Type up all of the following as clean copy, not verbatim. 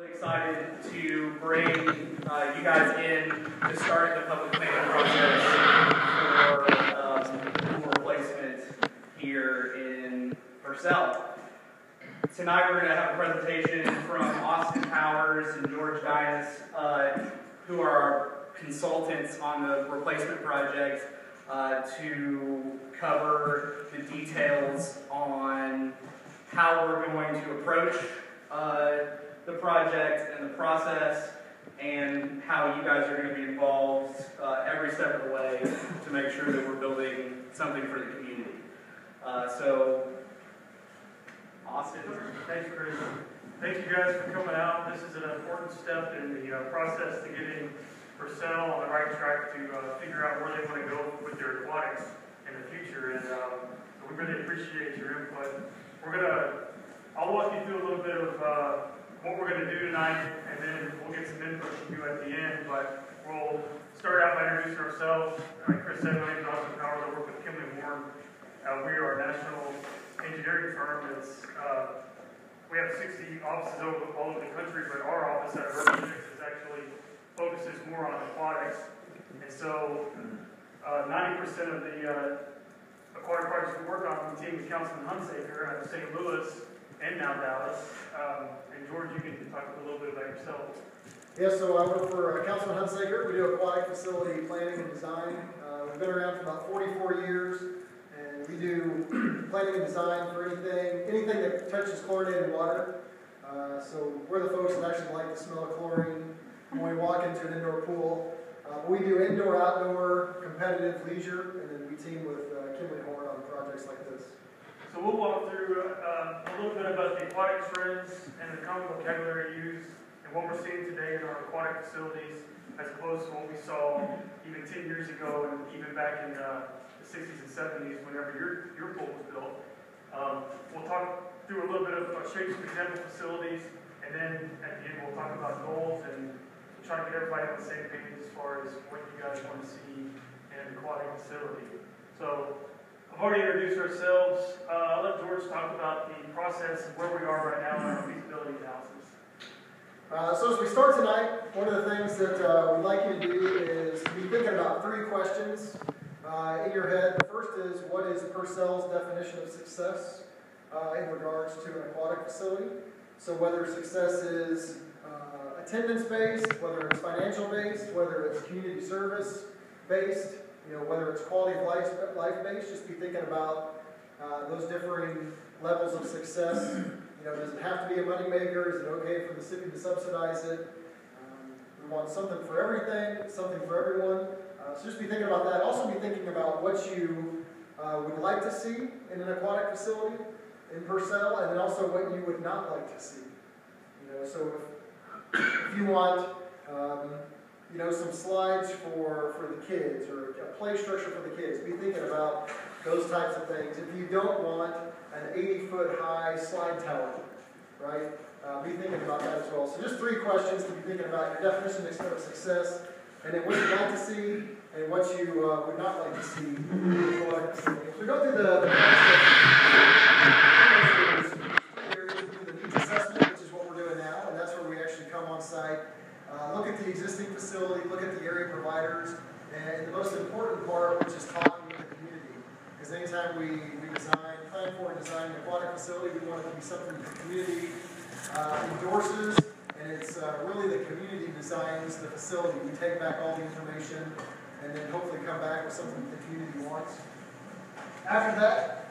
Really excited to bring you guys in to start the public planning process for pool replacement here in Purcell. Tonight we're going to have a presentation from Austin Powers and George Deines, who are our consultants on the replacement project, to cover the details on how we're going to approach the project and the process, and how you guys are going to be involved every step of the way to make sure that we're building something for the community. So, Austin. Thanks, Chris. Thank you guys for coming out. This is an important step in the process to getting Purcell on the right track to figure out where they want to go with their aquatics in the future, and so we really appreciate your input. I'll walk you through a little bit of what we're going to do tonight, and then we'll get some input from you at the end, but we'll start out by introducing ourselves. Like Chris said, my name is Austin Powers. I work with Kimley Horn. We are a national engineering firm. We have 60 offices all over the country, but our office at Urban actually focuses more on aquatics. And so 90% of the aquatic projects we work on, the team is Counsilman Hunsaker out of St. Louis and now Dallas. And George, you can talk a little bit about yourself. Yeah, so I work for Counsilman Hunsaker. We do aquatic facility planning and design. We've been around for about 44 years, and we do planning and design for anything that touches chlorinated water. So we're the folks that actually like the smell of chlorine when we walk into an indoor pool. We do indoor, outdoor, competitive, leisure, and then we team with Kimley Horn on projects like this. So we'll walk through a little bit about the aquatic trends and the common vocabulary used and what we're seeing today in our aquatic facilities as opposed to what we saw even 10 years ago and even back in the 60s and 70s whenever your pool was built. We'll talk through a little bit of show you some example facilities, and then at the end we'll talk about goals and try to get everybody on the same page as far as what you guys want to see in an aquatic facility. So I've already introduced ourselves. I'll let George talk about the process and where we are right now in our feasibility analysis. So as we start tonight, one of the things that we'd like you to do is be thinking about 3 questions in your head. The first is, what is Purcell's definition of success in regards to an aquatic facility? So whether success is attendance-based, whether it's financial-based, whether it's community service-based, whether it's quality of life-based, just be thinking about those differing levels of success. Does it have to be a moneymaker? Is it okay for the city to subsidize it? We want something for everything, something for everyone. So just be thinking about that. Also be thinking about what you would like to see in an aquatic facility in Purcell, and then also what you would not like to see. So if you want some slides for the kids, or a play structure for the kids, be thinking about those types of things. If you don't want an 80-foot high slide tower, right, be thinking about that as well. So just 3 questions to be thinking about: your definition of success, and then what you'd like to see, and what you would not like to see. So we go through the needs assessment, which is what we're doing now, and that's where we actually come on site. Look at the existing facility, look at the area providers, and the most important part, which is talking with the community. Because anytime we plan for and design an aquatic facility, we want it to be something that the community endorses, and it's really the community designs the facility. We take back all the information, and then hopefully come back with something that the community wants. After that,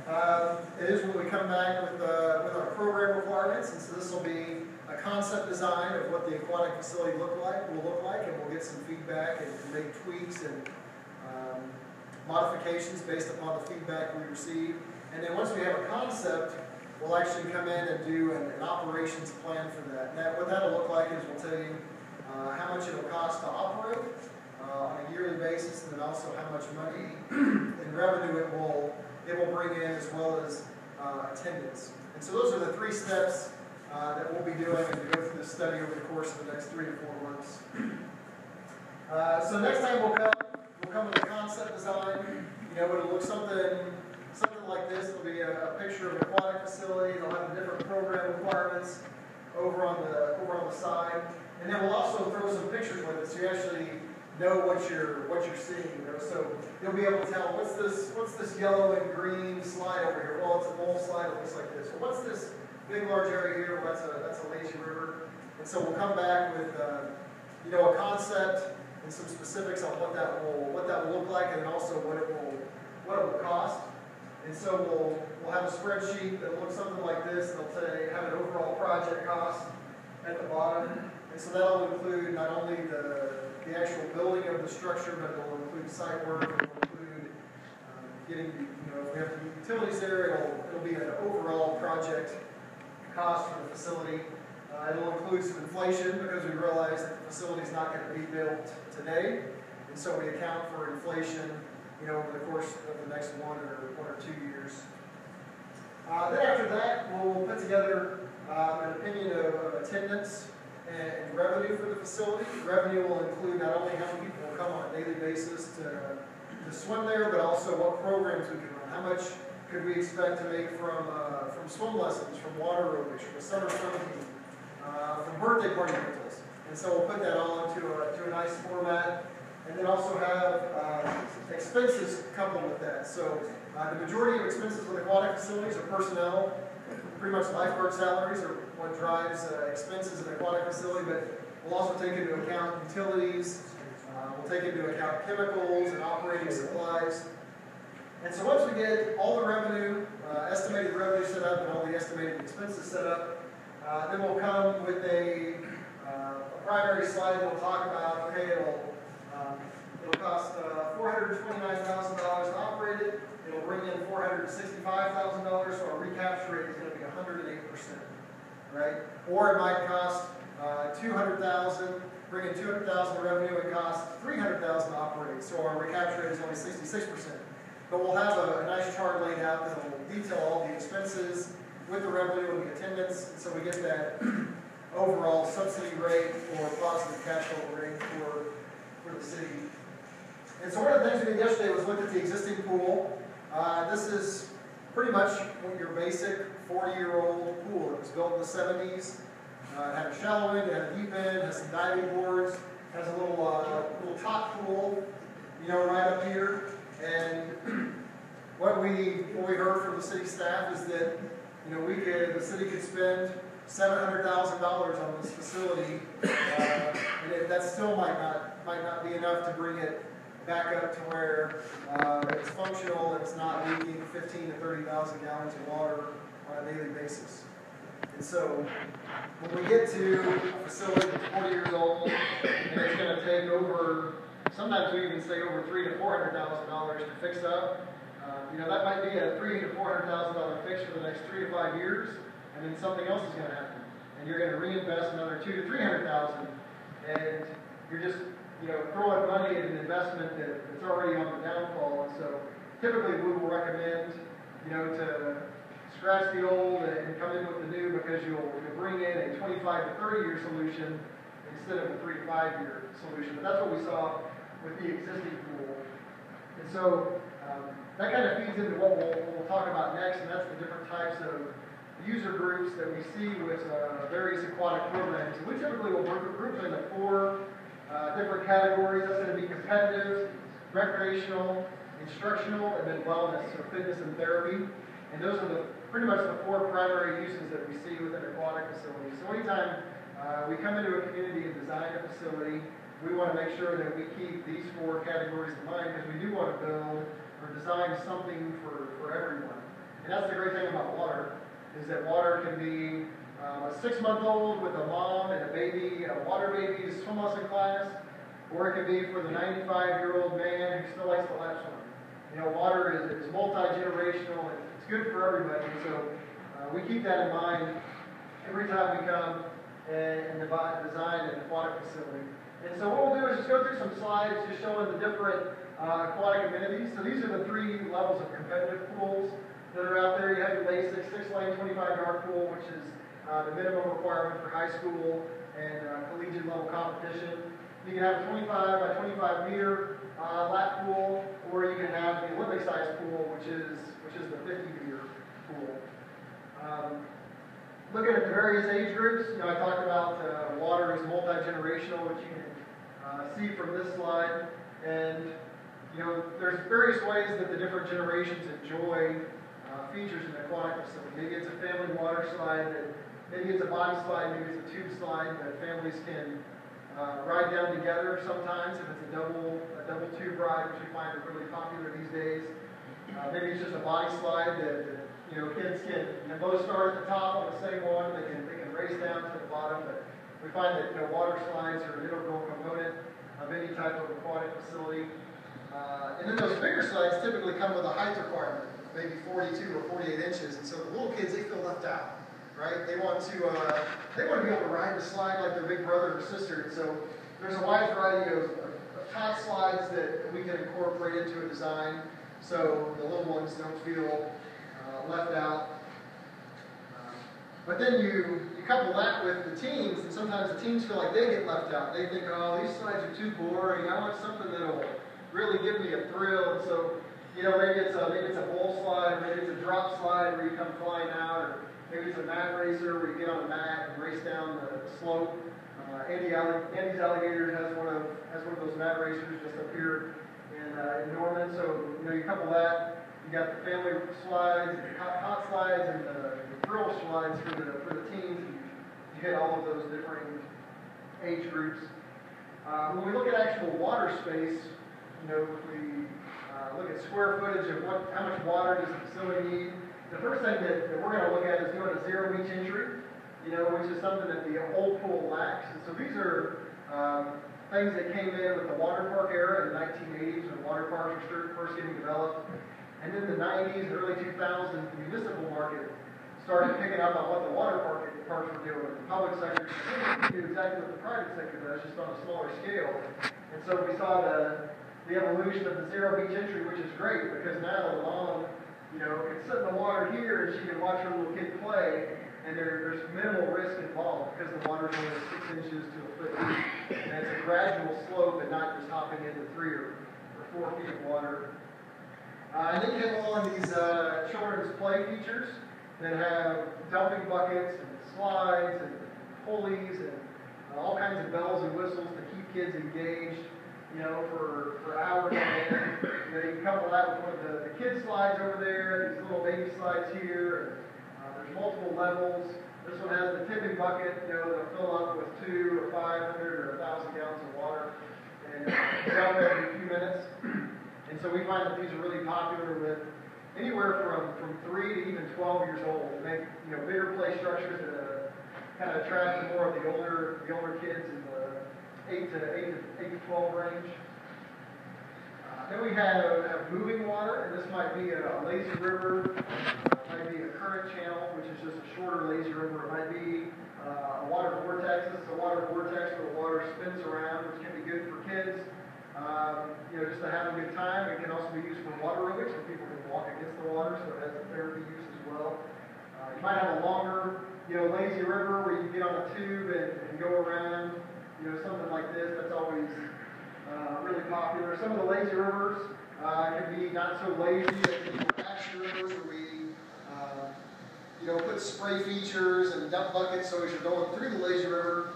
it is when we come back with our program requirements, and so this will be a concept design of what the aquatic facility will look like, and we'll get some feedback and make tweaks and modifications based upon the feedback we receive. And then once we have a concept, we'll actually come in and do an operations plan for that. Now, what that'll look like is we'll tell you how much it'll cost to operate on a yearly basis, and then also how much money and revenue it will bring in, as well as attendance. And so those are the 3 steps that we'll be doing as we go through this study over the course of the next 3 to 4 months. So next time we'll come with a concept design. It'll look something like this. It'll be a picture of an aquatic facility. It'll have the different program requirements. over on the side. And then we'll also throw some pictures with it so you actually know what you're seeing. You know? So you'll be able to tell what's this yellow and green slide over here. Well, it's a bowl slide that looks like this. Or what's this big large area here? Well, that's a lazy river. And so we'll come back with a concept and some specifics on what that will look like, and then also what it will cost. And so we'll have a spreadsheet that looks something like this. It'll say have an overall project cost at the bottom, and so that'll include not only the actual building of the structure, but it'll include site work. It'll include getting if we have to use utilities there. It'll be an overall project cost for the facility. It'll include some inflation because we realize that the facility is not going to be built today, and so we account for inflation, over the course of the next 1 or 2 years. Then after that, we'll put together an opinion of attendance and revenue for the facility. Revenue will include not only how many people will come on a daily basis to swim there, but also what programs we can run. How much could we expect to make from swim lessons, from water aerobics, from a summer swim team, from birthday party rentals. And so we'll put that all into a nice format. And then also have expenses coupled with that. So the majority of expenses with aquatic facilities are personnel. Pretty much lifeguard salaries are what drives expenses in an aquatic facility, but we'll also take into account utilities. We'll take into account chemicals and operating supplies. And so once we get all the revenue, estimated revenue set up, and all the estimated expenses set up, then we'll come with a primary slide that will talk about, okay, it'll cost $429,000 to operate it. It'll bring in $465,000, so our recapture rate is going to be 108%, right? Or it might cost $200,000, bring in $200,000 in revenue, and cost $300,000 to operate, so our recapture rate is only 66%. But we'll have a nice chart laid out that will detail all the expenses with the revenue and the attendance, and so we get that overall subsidy rate or positive cash flow rate for the city. And so one of the things we did yesterday was look at the existing pool. This is pretty much your basic 40-year-old pool. It was built in the 70s. It had a shallow end, it had a deep end, has some diving boards, has a little top pool, right up here. And what we heard from the city staff is that the city could spend $700,000 on this facility, and that still might not be enough to bring it back up to where it's functional and it's not leaking 15 to 30,000 gallons of water on a daily basis. And so when we get to a facility that's 40 years old and it's going to take over, sometimes we even say over $300,000 to $400,000 to fix up, that might be a $300,000 to $400,000 fix for the next 3 to 5 years, and then something else is going to happen, and you're going to reinvest another $200,000 to $300,000, and you're just throwing money at an investment that's already on the downfall. And so typically we will recommend to scratch the old and come in with the new, because you'll bring in a 25 to 30 year solution instead of a 3 to 5 year solution. But that's what we saw with the existing pool. And so that kind of feeds into what we'll talk about next, and that's the different types of user groups that we see with various aquatic programs. And we typically will group them into 4 different categories. That's going to be competitive, recreational, instructional, and then wellness, so fitness and therapy. And those are pretty much the 4 primary uses that we see within aquatic facilities. So anytime we come into a community and design a facility, we want to make sure that we keep these 4 categories in mind, because we do want to build or design something for everyone. And that's the great thing about water, is that water can be a 6-month-old with a mom and a baby, a water baby's swim lesson class, or it can be for the 95-year-old man who still likes to lap swim. Water is multi-generational, and it's good for everybody. So we keep that in mind every time we come and design an aquatic facility. And so what we'll do is just go through some slides just showing the different aquatic amenities. So these are the 3 levels of competitive pools that are out there. You have your basic 6-lane, 25-yard pool, which is the minimum requirement for high school and collegiate level competition. You can have a 25 by 25 meter lap pool, or you can have the Olympic size pool, which is the 50 meter pool. Looking at the various age groups, I talked about water is multi-generational, which you can see from this slide. And, there's various ways that the different generations enjoy features in the aquatic facility. Maybe it's a family water slide, maybe it's a body slide, maybe it's a tube slide that families can ride down together sometimes if it's a double tube ride, which we find are really popular these days. Maybe it's just a body slide that kids can both start at the top on the same one. They can race down to the bottom. But we find that water slides are an integral component of any type of aquatic facility. And then those bigger slides typically come with a height requirement, maybe 42 or 48 inches. And so the little kids, they feel left out, right? They want to be able to ride the slide like their big brother or sister. And so there's a wide variety of top slides that we can incorporate into a design so the little ones don't feel left out. But then you couple that with the teens, and sometimes the teens feel like they get left out. They think, oh, these slides are too boring. I want something that'll really give me a thrill. And so, maybe it's a bowl slide, maybe it's a drop slide where you come flying out, or maybe it's a mat racer where you get on a mat and race down the slope. Andy's Alligator has one of those mat racers just up here in Norman. So you couple that. You got the family slides, the hot slides, and the thrill slides for the teens. You hit all of those different age groups. When we look at actual water space, if we look at square footage of how much water does the facility need, the first thing that we're going to look at is doing a zero beach entry, which is something that the old pool lacks. And so these are things that came in with the water park era in the 1980s when water parks were first getting developed. And in the 90s and early 2000s, the municipal market started picking up on what the water parks were doing. The public sector did exactly what the private sector does, just on a smaller scale. And so we saw the evolution of the zero beach entry, which is great because now the mom, can sit in the water here and she can watch her little kid play, and there's minimal risk involved because the water's only 6 inches to a foot deep. And it's a gradual slope and not just hopping into 3 or 4 feet of water. And then came along these children's play features that have dumping buckets and slides and pulleys and all kinds of bells and whistles to keep kids engaged, for hours on end. You can couple that with one of the kid slides over there, these little baby slides here. There's multiple levels. This one has the tipping bucket, that'll fill up with 2 or 500 or 1,000 gallons of water and jump every few minutes. And so we find that these are really popular with anywhere from 3 to even 12 years old. They make bigger play structures that kind of attract more of the older kids in the 8 to 12 range. Then we have moving water, and this might be a lazy river, might be a current channel, which is just a shorter lazy river. It might be a water vortex. This is a water vortex where the water spins around, which can be good for kids. Just to have a good time. It can also be used for water aerobics, where people can walk against the water, so it has a therapy use as well. You might have a longer, lazy river where you get on a tube and go around, something like this. That's always really popular. Some of the lazy rivers can be not so lazy. They can be action rivers where we, put spray features and dump buckets, so as you're going through the lazy river,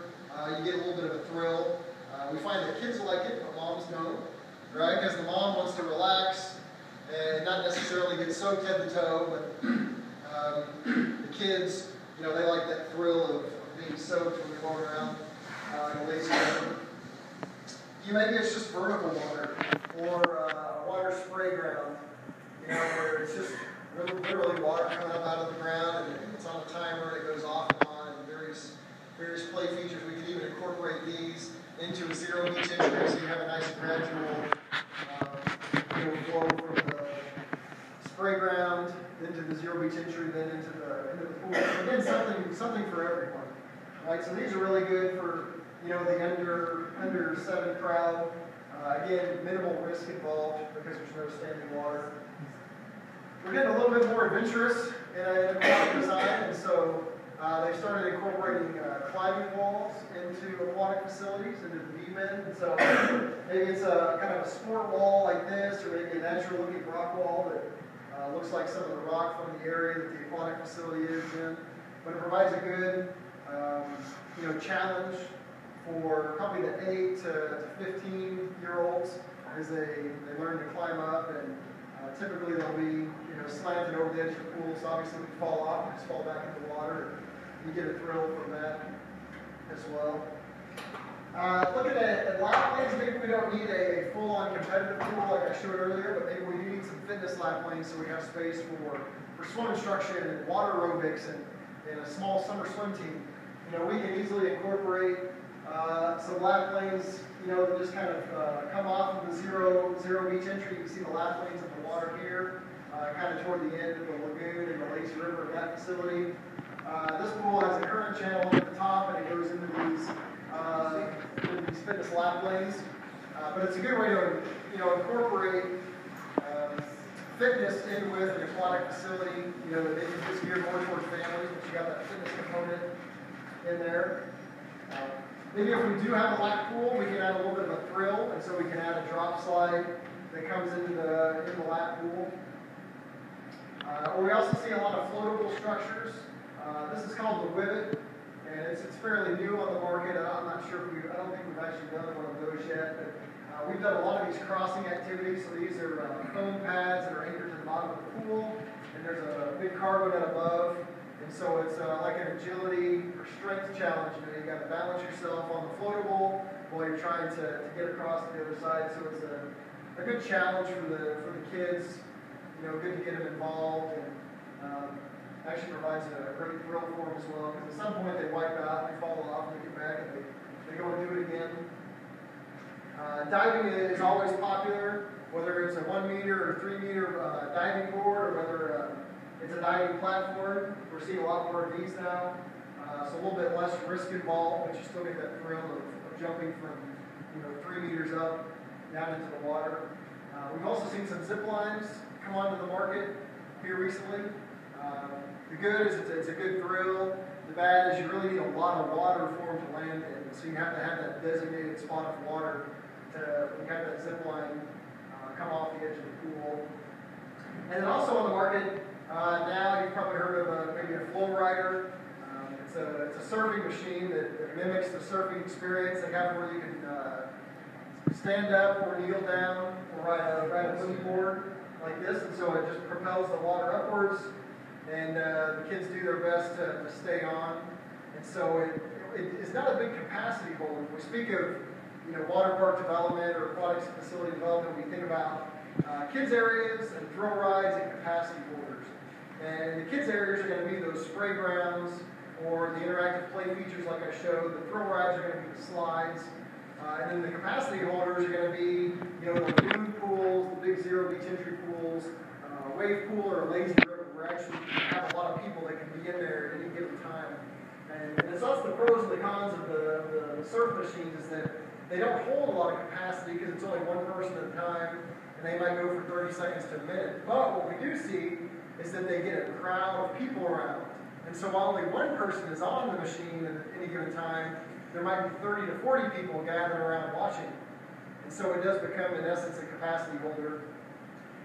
you get a little bit of a thrill. We find that kids like it, but moms don't, right? Because the mom wants to relax and not necessarily get soaked head to toe, but the kids, they like that thrill of being soaked when they're going around in a lazy river. Maybe it's just vertical water or a water spray ground, where it's just literally water coming up out of the ground and it's on a timer, it goes off and on, and various play features. We can even incorporate these into a zero beach entry, so you have a nice gradual flow from the spray ground into the zero beach entry, then into the pool. So again, something for everyone, right? So these are really good for the under 7 crowd. Again, minimal risk involved because there's no standing water. We're getting a little bit more adventurous in aquatic design, and so they started incorporating climbing walls into aquatic facilities, into the deep end. And so maybe it's a kind of a sport wall like this, or maybe a natural-looking rock wall that looks like some of the rock from the area that the aquatic facility is in. but it provides a good challenge for probably the 8 to 15-year-olds as they learn to climb up, and typically they'll be slanted over the edge of the pool, so obviously we fall off and just fall back into the water. You get a thrill from that as well. Looking at lap lanes, maybe we don't need a full-on competitive pool like I showed earlier, but maybe we do need some fitness lap lanes so we have space for swim instruction and water aerobics and a small summer swim team. We can easily incorporate some lap lanes, that just kind of come off of the zero beach entry. You can see the lap lanes in the water here, kind of toward the end of the lagoon and the lazy river of that facility. This pool has a current channel at the top, and it goes into these fitness lap lanes. But it's a good way to incorporate fitness in with an aquatic facility. That maybe just geared more towards families, but you got that fitness component in there. Maybe if we do have a lap pool, we can add a little bit of a thrill, and so we can add a drop slide that comes into the lap pool. We also see a lot of floatable structures. This is called the Wivet, and it's fairly new on the market. I'm not sure if I don't think we've actually done one of those yet, but we've done a lot of these crossing activities. So these are foam pads that are anchored to the bottom of the pool, and there's a big cargo net above. And so it's like an agility or strength challenge. You got to balance yourself on the floatable while you're trying to get across to the other side. So it's a good challenge for the kids. Good to get them involved, and actually provides a great thrill for them as well. Because at some point they wipe out, they fall off, and they get back, and they go and do it again. Diving is always popular, whether it's a 1 meter or 3 meter diving board, or whether it's a diving platform. We're seeing a lot more of these now. So a little bit less risk involved, but you still get that thrill of jumping from 3 meters up down into the water. We've also seen some zip lines come onto the market here recently. The good is it's a good thrill. The bad is you really need a lot of water for them to land in, so you have to have that designated spot of water to have that zip line come off the edge of the pool. And then also on the market now, you've probably heard of maybe a flow rider. It's a surfing machine that mimics the surfing experience. They have where you can stand up or kneel down or ride a boogie board like this, and so it just propels the water upwards, and the kids do their best to stay on. And so it's not a big capacity holder. When we speak of water park development or aquatic facility development, we think about kids areas and thrill rides and capacity holders. And the kids areas are going to be those spray grounds or the interactive play features like I showed. The thrill rides are going to be the slides. And then the capacity holders are going to be, the lagoon pools, the big zero beach entry pools, wave pool or a lazy river where actually you have a lot of people that can be in there at any given time. And that's the pros and the cons of the surf machines, is that they don't hold a lot of capacity because it's only one person at a time, and they might go for 30 seconds to a minute. But what we do see is that they get a crowd of people around. And so while only one person is on the machine at any given time, there might be 30 to 40 people gathered around watching. And so it does become, in essence, a capacity holder.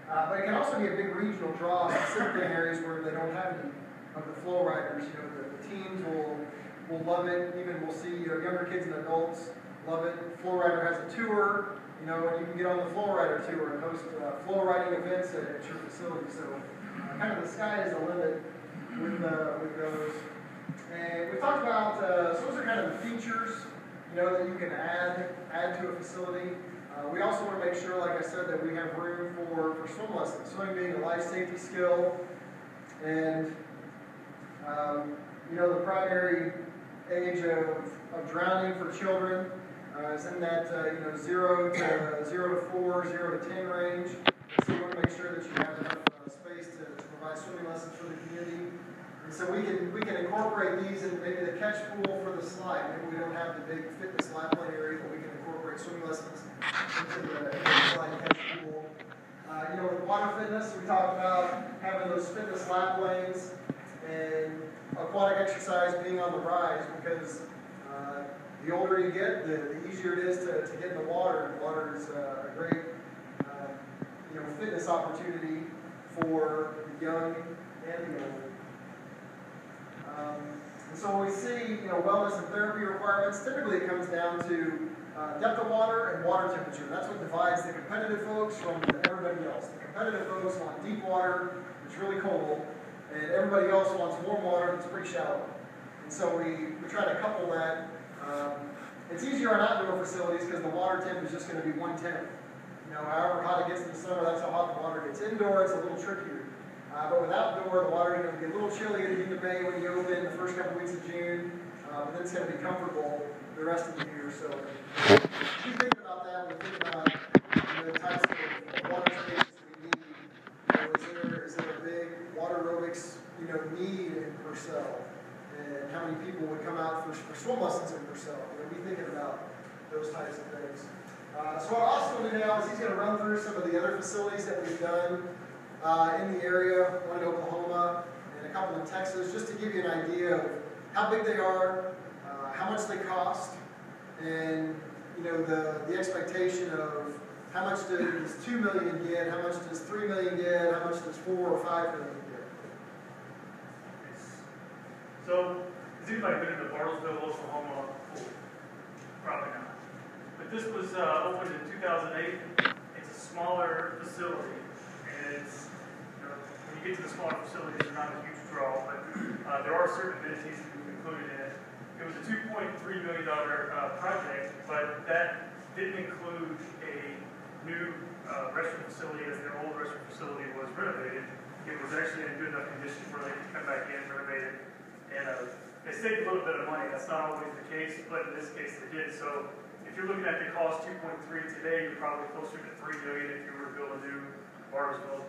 But it can also be a big regional draw, specifically in areas where they don't have any of the flow riders. The teens will love it. Even we'll see younger kids and adults love it. Flow rider has a tour, and you can get on the flow rider tour and host flow riding events at your facility. So kind of the sky is the limit with those. And we talked about, so those are kind of the features, that you can add to a facility. We also want to make sure, like I said, that we have room for swim lessons. Swimming being a life safety skill, and the primary age of drowning for children is in that 0 to 4, 0 to 10 range. So you want to make sure that you have enough space to provide swimming lessons for the community. And so we can incorporate these in maybe the catch pool for the slide. Maybe we don't have the big fitness lap lane area, but we can incorporate swimming lessons into the slide catch pool. With water fitness, we talked about having those fitness lap lanes and aquatic exercise being on the rise, because the older you get, the easier it is to get in the water. And water is a great fitness opportunity for the young and the old. And so when we see, wellness and therapy requirements, typically it comes down to depth of water and water temperature. That's what divides the competitive folks from everybody else. The competitive folks want deep water, it's really cold, and everybody else wants warm water that's pretty shallow. And so we try to couple that. It's easier on outdoor facilities because the water temp is just going to be 1/10. However hot it gets in the summer, that's how hot the water gets. Indoor, it's a little trickier. But with outdoor, the water is going to be a little chilly at the end of May when you open, the first couple weeks of June, but then it's going to be comfortable the rest of the year. So if you think about that, when you think about the types of water stations we need, is there a big water aerobics need in Purcell? And how many people would come out for swim lessons in Purcell? Be thinking about those types of things. So what Austin will do now is he's going to run through some of the other facilities that we've done in the area, one in Oklahoma and a couple in Texas, just to give you an idea of how big they are, how much they cost, and the expectation of how much does 2 million get, how much does 3 million get, how much does 4 or 5 million get. So, has anybody been to the Bartlesville, Oklahoma pool? Probably not. But this was opened in 2008. It's a smaller facility, and it's, when you get to the smaller facilities, they're not a huge draw, but there are certain amenities that we've included in it. It was a $2.3 million project, but that didn't include a new restroom facility as their old restroom facility was renovated. It was actually in good enough condition where they could come back in, renovate it, and they saved a little bit of money. That's not always the case, but in this case they did. So if you're looking at the cost 2.3 today, you're probably closer to $3 million if you were to build a new Bartlesville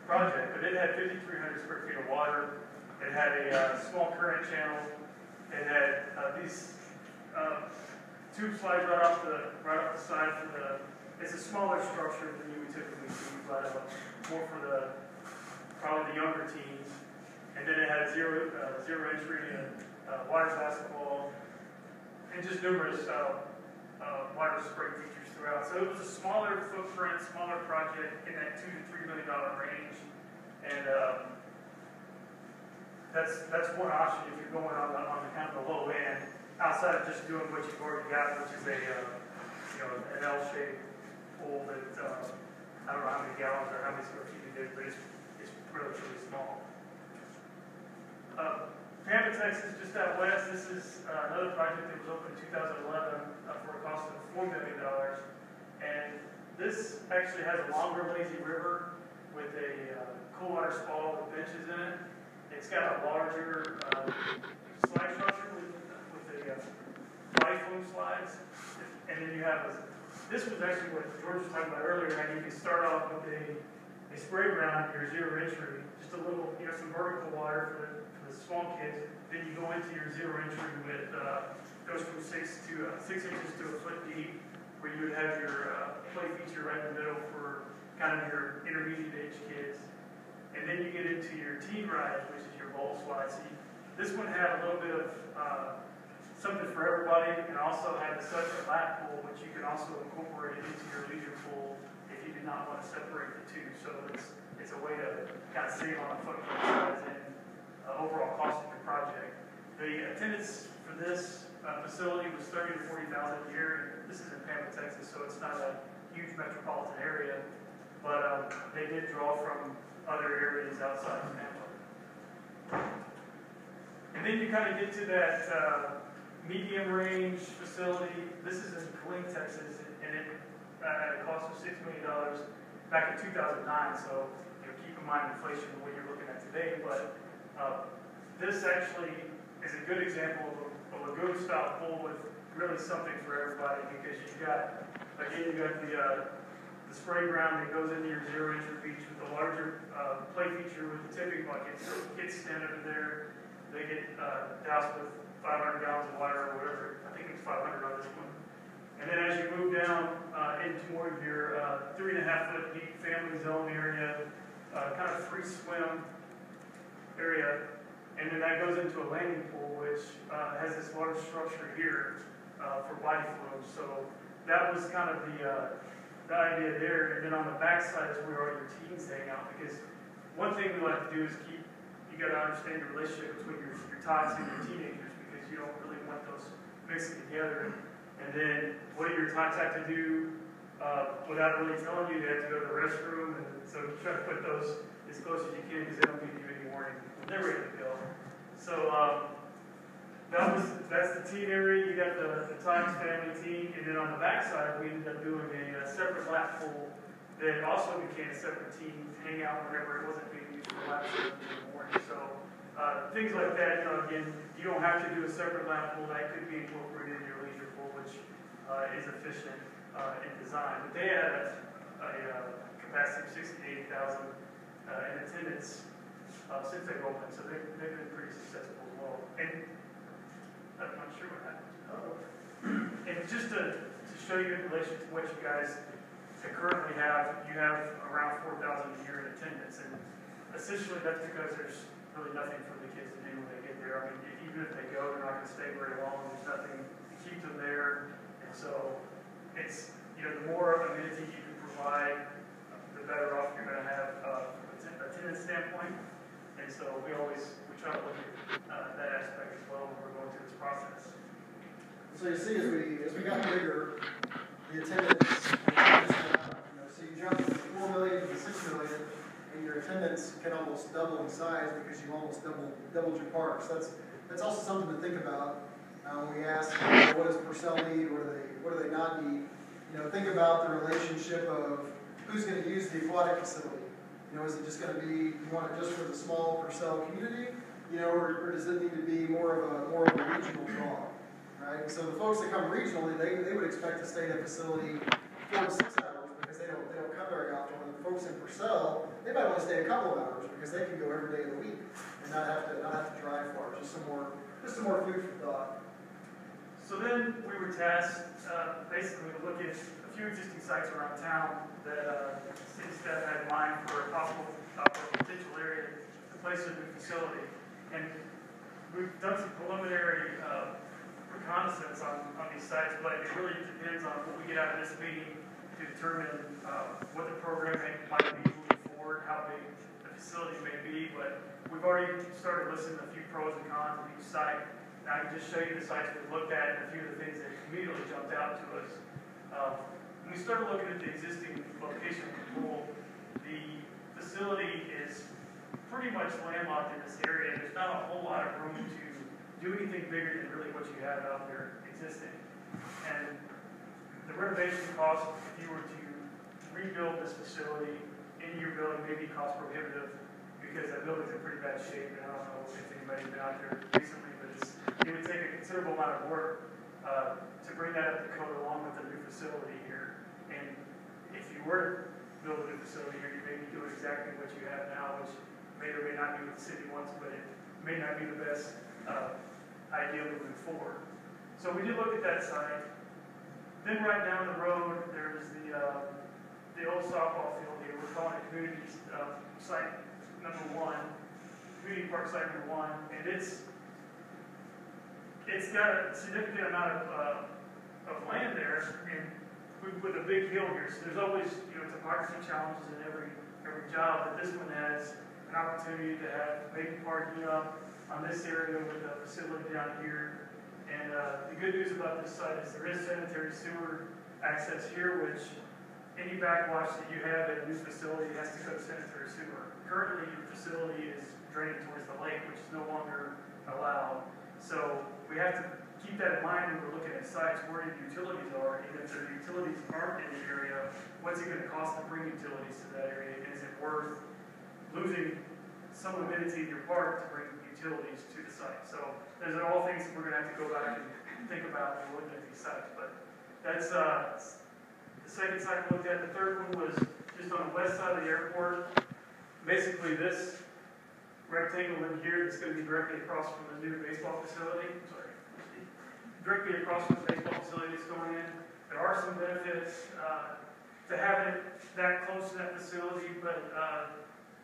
project. But it had 5,300 square feet of water. It had a small current channel. It had these tube slides right off the side for the. It's a smaller structure than you would typically see, but more for probably the younger teens. And then it had zero entry and water basketball, and just numerous water spray features throughout. So it was a smaller footprint, smaller project in that $2 to $3 million range, and that's one option if you're going on the kind of the low end, outside of just doing what you've already got, which is an L-shaped pool that I don't know how many gallons or how many square feet it is, but it's relatively small. Pampa, Texas, just out west. This is another project that was opened in 2011 for a cost of $4 million. And this actually has a longer lazy river with a cool water spa with benches in it. It's got a larger slide structure with the body foam slides. And then you have this was actually what George was talking about earlier, how you can start off with a spray ground, your zero entry, just a little, some vertical water for the small kids. Then you go into your zero entry with goes from 6 inches to a foot deep, where you would have your play feature right in the middle for kind of your intermediate age kids. And then you get into your teen ride, which is your bowl slide. So this one had a little bit of something for everybody, and also had a separate lap pool, which you can also incorporate into your leisure pool if you do not want to separate the two. So it's a way to kind of save on the footprint size and overall cost of your project. The attendance for this facility was 30,000 to 40,000 a year. This is in Pampa, Texas, so it's not a huge metropolitan area, but they did draw from other areas outside of Pampa. And then you kind of get to that medium range facility. This is in Killeen, Texas, and it had a cost of $6 million back in 2009. So keep in mind inflation and what you're looking at today. But this actually is a good example of a lagoon style pool with really something for everybody, because you got the spray ground that goes into your zero entry beach with the larger play feature with the tipping bucket. So kids stand under there, they get doused with 500 gallons of water or whatever. I think it's 500 on this one. And then as you move down into more of your 3.5 foot deep family zone area, kind of free swim area, and then that goes into a landing pool, which has this large structure here for body flows. So that was kind of the idea there. And then on the back side is where all your teens hang out, because one thing we like to do is keep you got to understand the relationship between your tots and your teenagers, because you don't really want those mixing together. And then what do your tots have to do without really telling you? They have to go to the restroom, and so you try to put those as close as you can because they don't give you any warning when they're ready to go. So that's the teen area. You got the Tots family teen, and then on the backside we ended up doing a separate lap pool that also became a separate teen hangout whenever it wasn't being used for laps in the morning. So things like that. Again, you don't have to do a separate lap pool. That could be incorporated in your leisure pool, which is efficient in design. But they had a capacity of 68,000 in attendance since they've opened, so they've been pretty successful as well. And I'm not sure what happened. And just to show you in relation to what you guys currently have, you have around 4,000 a year in attendance, and essentially that's because there's really nothing for the kids to do when they get there. I mean, even if they go, they're not going to stay very long. There's nothing to keep them there, and so it's, the more amenity you can provide, the better off you're going to have from an attendance standpoint. And so we try to look at that aspect as well when we're going through this process. So you see, as we got bigger, the attendance, so you jump from 4 million to 6 million, and your attendance can almost double in size because you almost doubled your parks. That's also something to think about when we ask, what does Purcell need? What do they not need? Think about the relationship of who's going to use the aquatic facility. Is it just going to be, you want it just for the small Purcell community, or does it need to be more of a regional draw, right? So the folks that come regionally, they would expect to stay in a facility 4 to 6 hours because they don't come very often. And the folks in Purcell, they might only stay a couple of hours because they can go every day of the week and not have to drive far. Just some more food for thought. So then we were tasked basically to look at a few existing sites around town that city staff had in mind for a possible potential area to place a new facility. And we've done some preliminary reconnaissance on these sites, but it really depends on what we get out of this meeting to determine what the program might be moving forward, how big the facility may be. But we've already started listing a few pros and cons of each site. Now I can just show you the sites we've looked at and a few of the things that immediately jumped out to us. When we started looking at the existing location of the pool, the facility is pretty much landlocked in this area. There's not a whole lot of room to do anything bigger than really what you have out there existing. And the renovation cost, if you were to rebuild this facility in your building, may be cost prohibitive because that building's in pretty bad shape. And I don't know if anybody's been out there recently, but it would take a considerable amount of work to bring that up to code along with the new facility here. And if you were to build a new facility here, you may be doing exactly what you have now, which may or may not be what the city wants, but it may not be the best idea moving forward. So we did look at that site. Then right down the road, there's the old softball field here. We're calling it community site number 1, community park site number 1, and it's got a significant amount of land there, and with a big hill here. So there's always topography challenges in every job, but this one has an opportunity to have maybe parking up on this area with a facility down here. And the good news about this site is there is sanitary sewer access here, which any backwash that you have at a new facility has to go to sanitary sewer. Currently, your facility is draining towards the lake, which is no longer allowed. So we have to keep that in mind when we're looking at sites where the utilities are, and if the utilities aren't in the area, what's it going to cost to bring utilities to that area? And is it worth losing some amenity in your park to bring utilities to the site? So those are all things that we're going to have to go back and think about when we're looking at these sites. But that's the second site we looked at. The third one was just on the west side of the airport. Basically this rectangle in here that's going to be directly across from the new baseball facility. Directly across from the baseball facility that's going in. There are some benefits to having it that close to that facility, but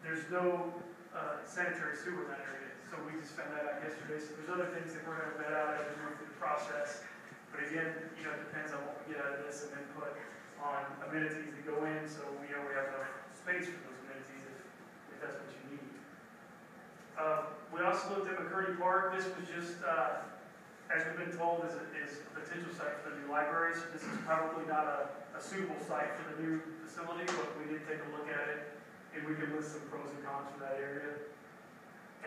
there's no sanitary sewer in that area. So we just found that out yesterday. So there's other things that we're going to vet out as we move through the process. But again, it depends on what we get out of this and input on amenities that go in. So we have enough space for those amenities if that's what you need. also looked at McCurdy Park. This was just, as we've been told, is a potential site for the new library. So this is probably not a suitable site for the new facility, but we did take a look at it, and we can list some pros and cons for that area.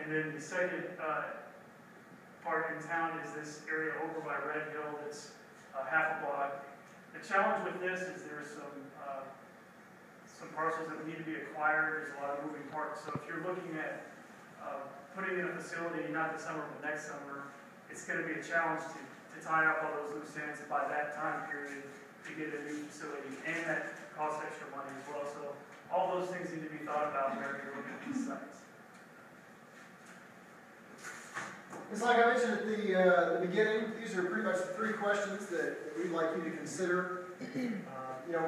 And then the second part in town is this area over by Red Hill that's half a block. The challenge with this is there's some parcels that need to be acquired. There's a lot of moving parts. So if you're looking at putting in a facility, not this summer, but next summer, it's going to be a challenge to tie up all those loose ends by that time period to get a new facility, and that costs extra money as well. So all those things need to be thought about whenever you're looking at these sites. It's like I mentioned at the beginning, these are pretty much the three questions that we'd like you to consider.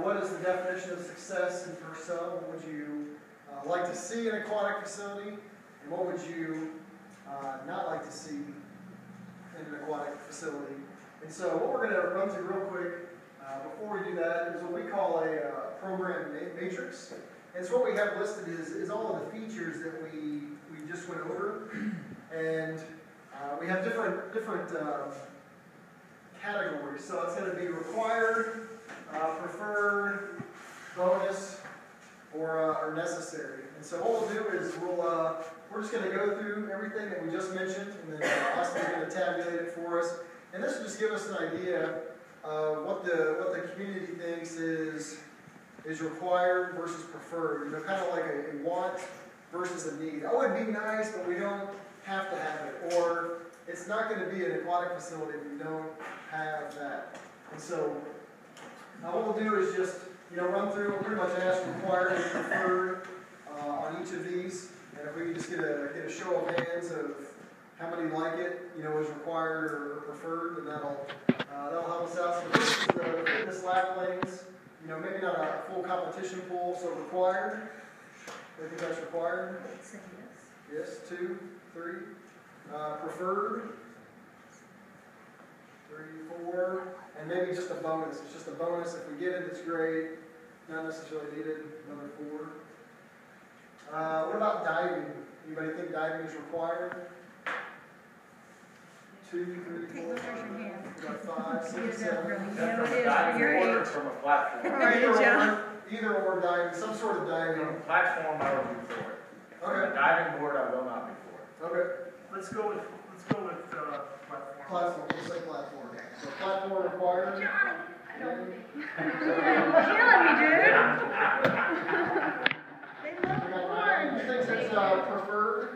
What is the definition of success in Purcell? What would you like to see in an aquatic facility? And what would you not like to see in an aquatic facility? And so what we're going to run through real quick before we do that is what we call a program matrix. And so what we have listed is all of the features that we just went over. And we have different categories. So it's going to be required, preferred, bonus, or necessary. And so what we'll do is we're just going to go through everything that we just mentioned, and then Austin's going to tabulate it for us. And this will just give us an idea of what the community thinks is required versus preferred. Kind of like a want versus a need. Oh, it'd be nice, but we don't have to have it. Or it's not going to be an aquatic facility if we don't have that. And so what we'll do is just run through and pretty much ask required and preferred on each of these. And if we can just get a show of hands of how many like it, is required or preferred, then that'll help us out. So the first is the fitness lap lanes. Maybe not a full competition pool, so required. I think that's required. Yes, 2, 3. Preferred. 3, 4. And maybe just a bonus. It's just a bonus. If we get it, it's great. Not necessarily needed. Another 4. What about diving? Anybody think diving is required? 2, 3, 4, 5, 6, 7. Diving from a platform. Either or diving, some sort of diving. From a platform, I will be for it. Okay. A diving board, I will not be for it. Okay. Let's go with platform. Platform. We'll say platform. So platform required. Johnny, I don't think. Killing me, dude. They love corn. You think it's preferred?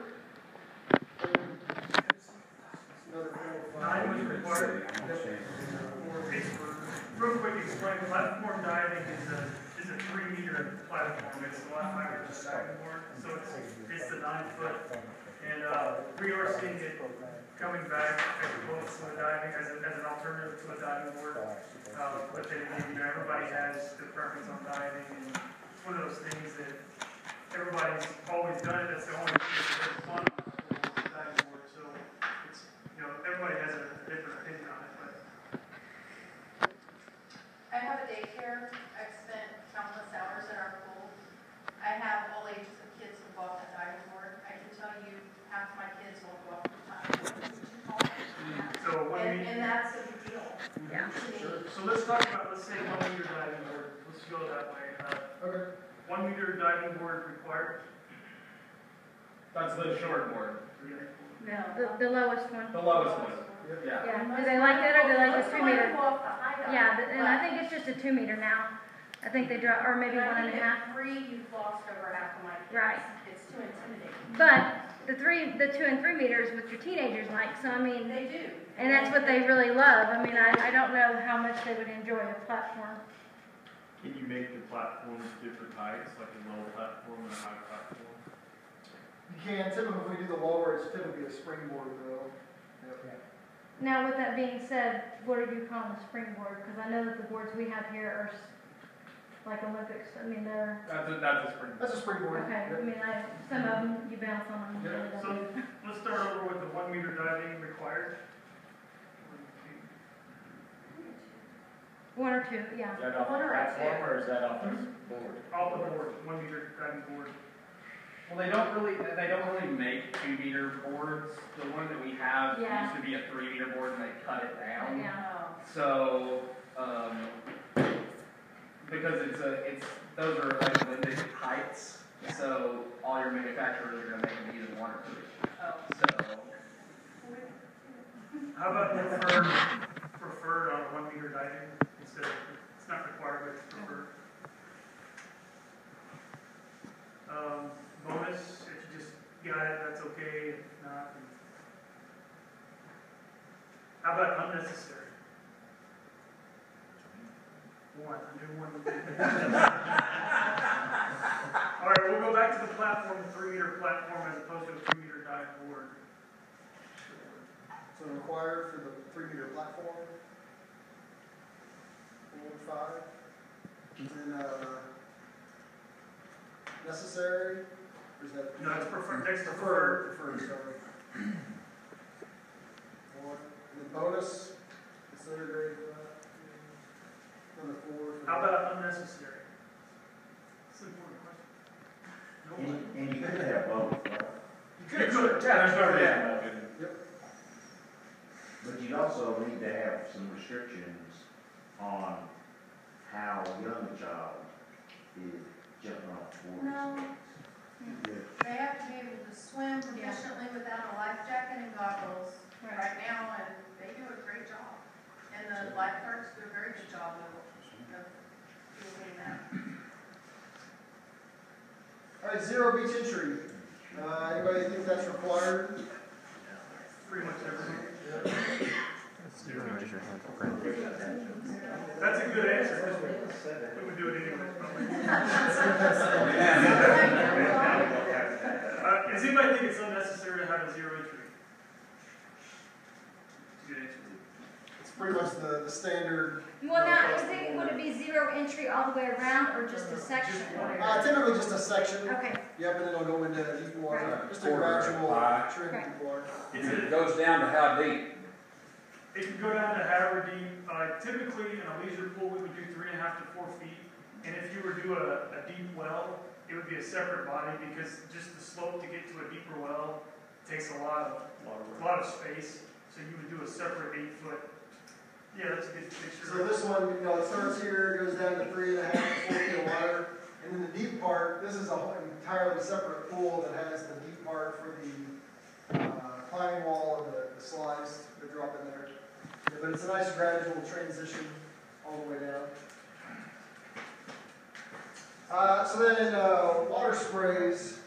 Another 4, 5. 9 was required. Real quick, explain. Platform diving is a 3-meter platform. It's a lot higher than a diving board, so it's the 9-foot. And we are seeing it coming back as opposed to a diving as an alternative to a diving board. But then again, everybody has their preference on diving, and it's one of those things that everybody's always done it. That's the only thing that's fun on the diving board. So it's everybody has a different opinion on it. But I have a daycare. I've spent countless hours at our pool. I have all ages of kids who go off the diving board. I can tell you half my kids won't go off the diving board. so And that's a big deal. Yeah. To me. So let's talk about, let's say 1-meter diving board. Let's go that way. Okay. 1-meter diving board required. That's the short board. No. The lowest one. The lowest one. Yeah. Yeah. Do they like that or do they like Let's the go ahead and 2-meter? go off the high dive. Yeah, and I think it's just a 2-meter now. I think they draw, or maybe But I 1.5. think at 3, you've lost over half of my kids. Right. It's too intimidating. But the 2 and 3 meters with your teenagers like, so I mean, They do. and that's what they really love. I mean, I don't know how much they would enjoy a platform. Can you make the platforms different heights, like a low platform and a high platform? You can. Typically, if we do the lower, it's typically a springboard, though. Yep. Now, with that being said, what are you calling a springboard? Because I know that the boards we have here are like Olympics. I mean, they're That's a springboard. That's a springboard. okay. I mean, some of them you bounce on them. Yeah. So let's start over with the 1-meter diving required. 1 or 2, yeah. Is that off the platform or is that off the board? Off the board, 1-meter diving board. Well, they don't really make make 2-meter boards. The one that we have Yeah. used to be a 3-meter board, and they cut it down. Yeah. So, because those are like limited heights, so all your manufacturers are going to make them even waterproof. So, How about preferred on a 1-meter diving instead of, it's not required, but it's preferred. Bonus, if you just got it, that's okay, if not. How about unnecessary? One, a new one. All right, we'll go back to the platform, the 3-meter platform as opposed to a 2-meter dive board. So required for the 3-meter platform. 4 and 5. And then, necessary, or is that? No, it's preferred, next to Preferred, sorry. 1. And then bonus, consider grade for that. Another 4. for How that. about unnecessary? It's an important question. No one. And you could have both, right? You could, yeah, there's no reason. Yep. But you'd also need to have some restrictions on how young a child is jumping off boards. No, Yeah. they have to be able to swim proficiently without a life jacket and goggles right now, and they do a great job. And the lifeguards do a very good job of doing that. All right, 0 beach entry. Anybody think that's required? Pretty much everything. Yep. That's a good answer. We would do it anyway, probably. Does anybody think it's unnecessary to have a 0 entry? Good answer. It's pretty much the standard. Well, now, would it be 0 entry all the way around, or just a section? Typically just a section. Okay. Yep, and then it'll go into deep water. Right. Just a gradual trend Right. deep water. It goes down to how deep? It can go down to however deep. Typically, in a leisure pool, we would do 3.5 to 4 feet. And if you were to do a deep well, it would be a separate body because just the slope to get to a deeper well takes a lot of space. So you would do a separate 8-foot. Yeah, that's a good picture. So this one, it starts here, goes down to 3.5 to 4 feet of water. And then the deep part, this is an entirely separate pool that has the deep part for the climbing wall and the slides that drop in there. Yeah, but it's a nice gradual transition all the way down. So then water sprays,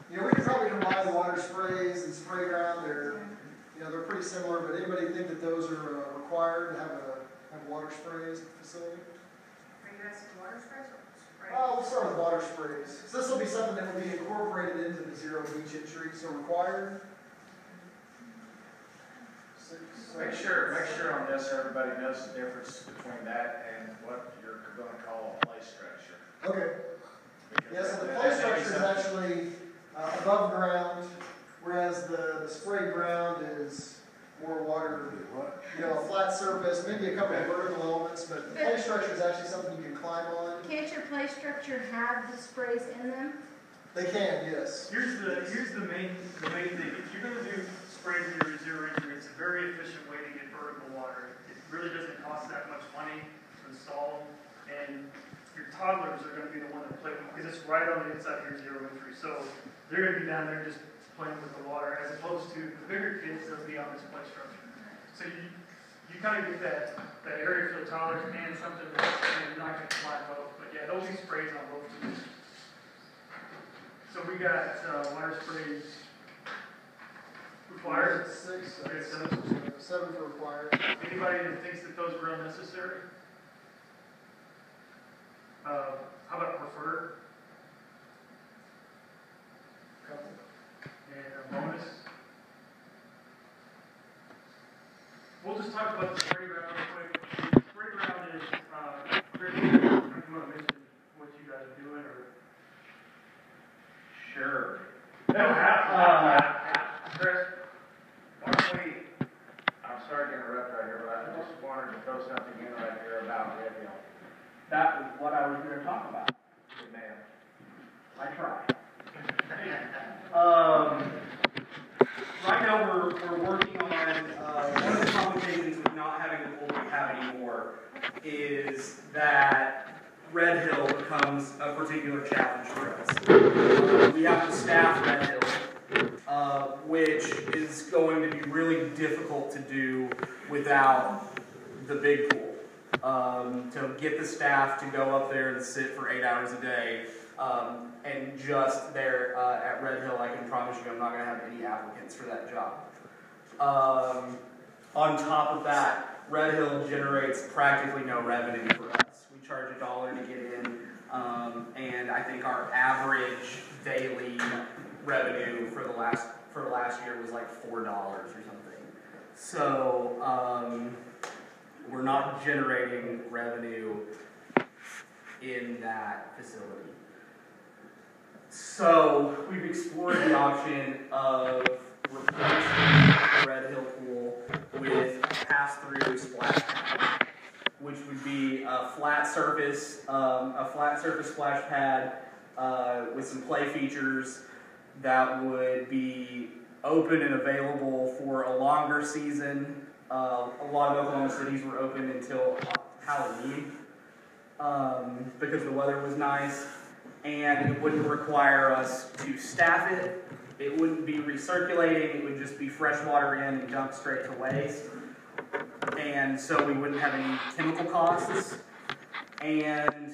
we can probably combine water sprays and spray ground. They're pretty similar, but anybody think that those are required to have water sprays facility? Are you asking water sprays or sprays? We'll start with water sprays. So this will be something that will be incorporated into the 0 beach entry, so required. 6, Make sure on this, everybody knows the difference between that and what you're gonna call a play structure. Okay. Because Yeah, so the that play may be structure is something- actually above ground, whereas the spray ground is more water, a flat surface, maybe a couple of vertical elements, but the play structure is actually something you can climb on. Can't your play structure have the sprays in them? They can, yes. Here's the main thing. If you're going to do sprays in your 0 entry, it's a very efficient way to get vertical water. It really doesn't cost that much money to install, and your toddlers are going to be the one that play with it because it's right on the inside of your 0 entry. So they're going to be down there just playing with the water, as opposed to the bigger kids that'll be on this play structure. So you kind of get that area for the toddlers and something that's not going to climb both. But yeah, there'll be sprays on both teams. So we got water sprays required. 6, Okay, 7 for required. Anybody that thinks that those were unnecessary? How about preferred? Couple. And a bonus? We'll just talk about the spray ground real quick. The spray ground is, Chris, if you want to mention what you guys are doing, or? Sure. No, Chris, why don't we, I'm sorry to interrupt right here, but I just wanted to throw something in right here about Red Hill. That was what I was going to talk about. Good man. I tried. which is going to be really difficult to do without the big pool. To get the staff to go up there and sit for 8 hours a day, and just there at Red Hill, I can promise you I'm not going to have any applicants for that job. On top of that, Red Hill generates practically no revenue for us. We charge $1 to get in, and I think our average daily revenue for the last year was like $4 or something. So we're not generating revenue in that facility. So we've explored the option of replacing the Red Hill pool with a pass-through splash pad, which would be a flat surface splash pad with some play features that would be open and available for a longer season. A lot of Oklahoma cities were open until Halloween because the weather was nice, and it wouldn't require us to staff it. It wouldn't be recirculating. It would just be fresh water in and dumped straight to waste. And so we wouldn't have any chemical costs, and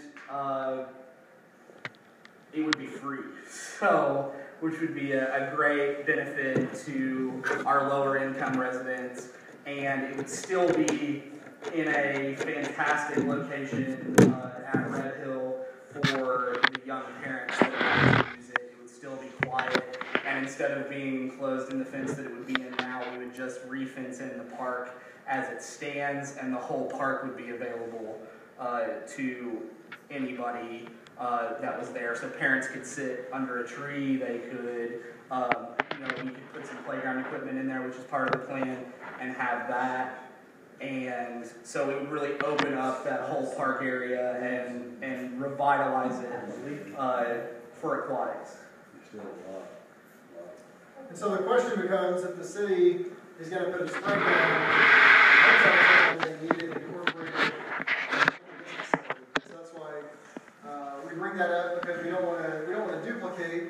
it would be free. So, which would be a great benefit to our lower income residents, and it would still be in a fantastic location at Red Hill for the young parents that want to use it. It would still be quiet, and instead of being enclosed in the fence that it would be in now, we would just re-fence in the park as it stands, and the whole park would be available to anybody that was there. So parents could sit under a tree, they could, we could put some playground equipment in there, which is part of the plan, and have that. And so it would really open up that whole park area and revitalize it for aquatics. And so the question becomes, if the city is going to put a spray down, they need it incorporated into this facility. So that's why we bring that up, because we don't want to duplicate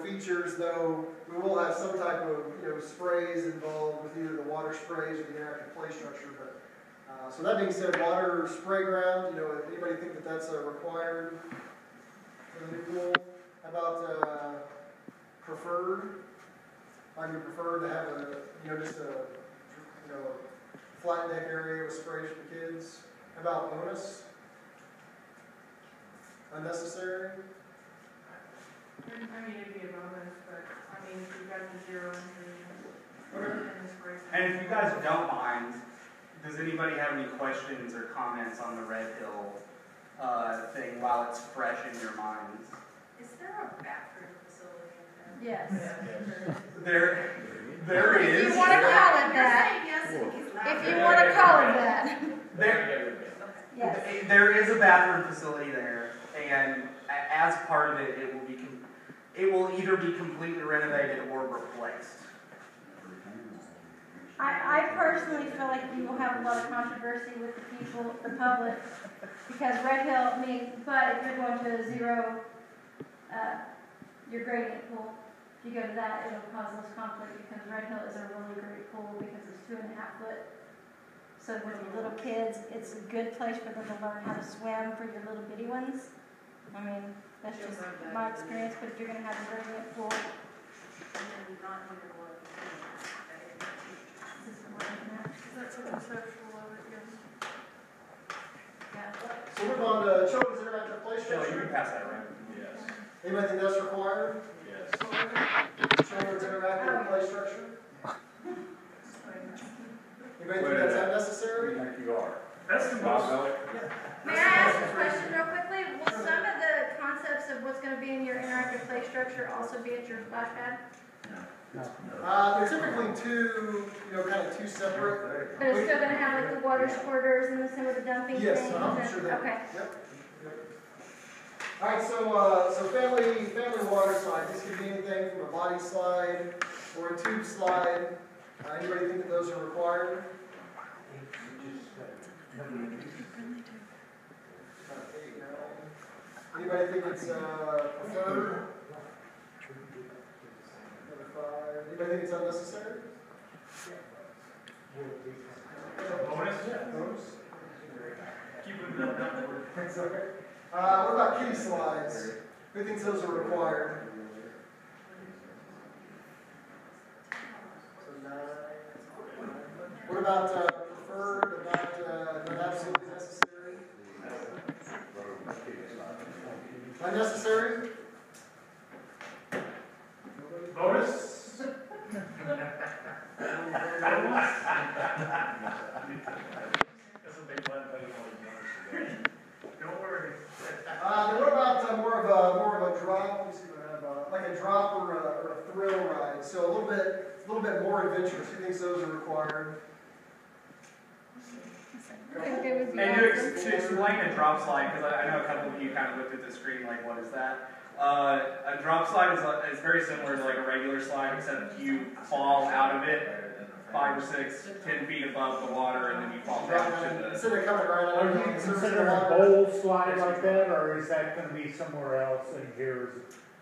features, though we will have some type of sprays involved with either the water sprays or the interactive play structure. But so that being said, water spray ground, if anybody think that that's required for the new pool, how about preferred? Might be preferred to have just a flat deck area with sprays for kids. How about bonus? Unnecessary? It'd be a bonus, but if you've got the zero And if you guys don't mind, does anybody have any questions or comments on the Red Hill thing while it's fresh in your minds? Is there a bathroom facility in there? Yes. There is. If you want to call it that. If you want to call it that. Yes. There is a bathroom facility there, and as part of it, it will either be completely renovated or replaced. I personally feel like we will have a lot of controversy with the people, the public, because Red Hill, but if you're going to a zero, your gradient pool, if you go to that, it'll cause less conflict, because Red Hill is a really great pool because it's 2.5 foot. So with your little kids, it's a good place for them to learn how to swim for your little bitty ones. That's just my experience, but if you're going to have a gradient pool, So move on to children's interactive play Shelley, you structure. can pass that around. Yes. Anybody think that's required? Yes. Children's interactive play structure? Anybody think that's unnecessary? think you are? That's the most. May I ask a question real quickly? Will some of the concepts of what's going to be in your interactive play structure also be at your splash pad? They're typically two separate. But it's still going to have like the water squirters and some of the dumping Yes, things? I'm sure that. Okay. Yep. All right, so family water slide. This could be anything from a body slide or a tube slide. Anybody think that those are required? Anybody think it's preferred? think it's unnecessary? Bonus? Bonus? Keep moving up downward. That's all right. What about kitty slides? Who thinks those are required? So 9. What about preferred, not absolutely necessary? Unnecessary? Bonus? That's a big one. Don't worry. What about more of a drop? Let me see what I have. Like a drop or a thrill ride. So a little bit more adventurous. Who thinks those are required? I think it would be And awesome. to explain a drop slide, because I know a couple of you kind of looked at the screen like, what is that? A drop slide is very similar to like a regular slide, except you fall out of it 5 or 6, 10 feet above the water, and then you fall down to the... Instead of coming right Are out, you considering a bowl slide like that, or is that going to be somewhere else in here?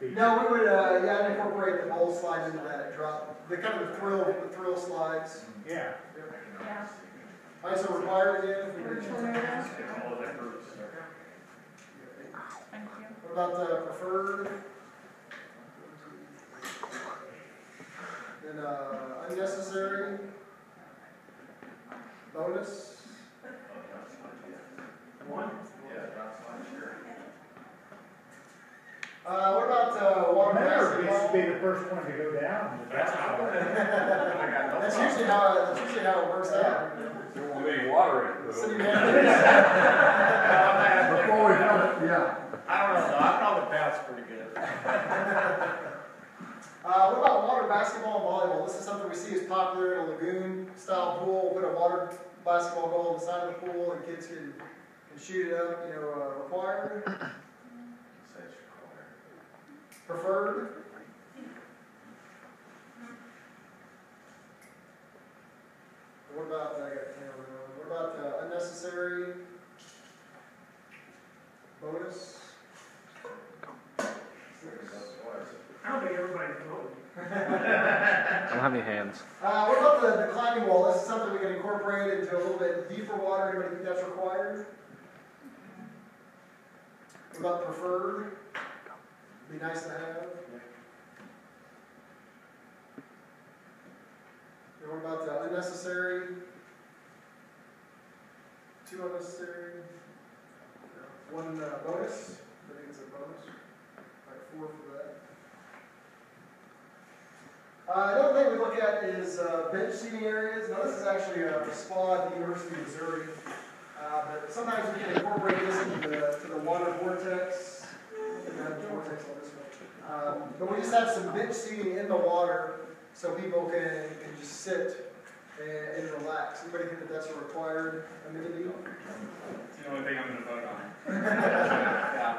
No, we would, I'd incorporate the bowl slide into that drop. The kind of the thrill slides. Yeah. Yeah. All right, so required again. Virtual areas. Thank you. What about preferred? Then unnecessary. Bonus. 1. What about water Mayor gets to basketball? be the first one to go down. That's usually how it works out. There won't be any water in it. City though. manager. Before we go, yeah. I don't know, though, I probably bounce pretty good. What about water basketball and volleyball? This is something we see is popular in a lagoon-style pool. Put a water basketball goal on the side of the pool, and kids can shoot it up. Required, preferred. What about I got 10 over there. What about unnecessary? Bonus. I don't think everybody's voting. I don't have any hands. What about the climbing wall? This is something we can incorporate into a little bit deeper water. Anybody think that's required? What about preferred? Be nice to have. And what about unnecessary? 2 unnecessary. 1 bonus. I think it's a bonus. All right, 4 for that. Another thing we look at is bench seating areas. Now this is actually a spa at the University of Missouri. But sometimes we can incorporate this into the water vortex. I don't have the vortex on this one. But we just have some bench seating in the water so people can just sit and relax. Anybody think that that's a required amenity? It's the only thing I'm going to vote on. Yeah.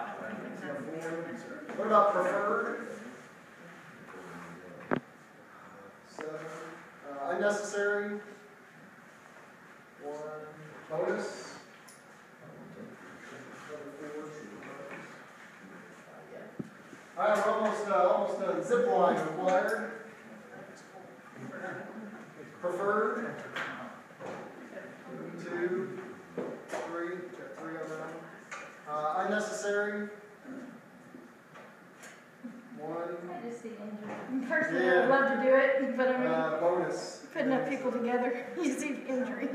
What about preferred? 7. Unnecessary? 1. Bonus? All right, we're almost done. Zip line required. Preferred. 2, 3. Got 3 of them. Unnecessary. 1. I just see injury. Personally, I would love to do it, but I mean, Bonus. putting enough people together, you see injury. So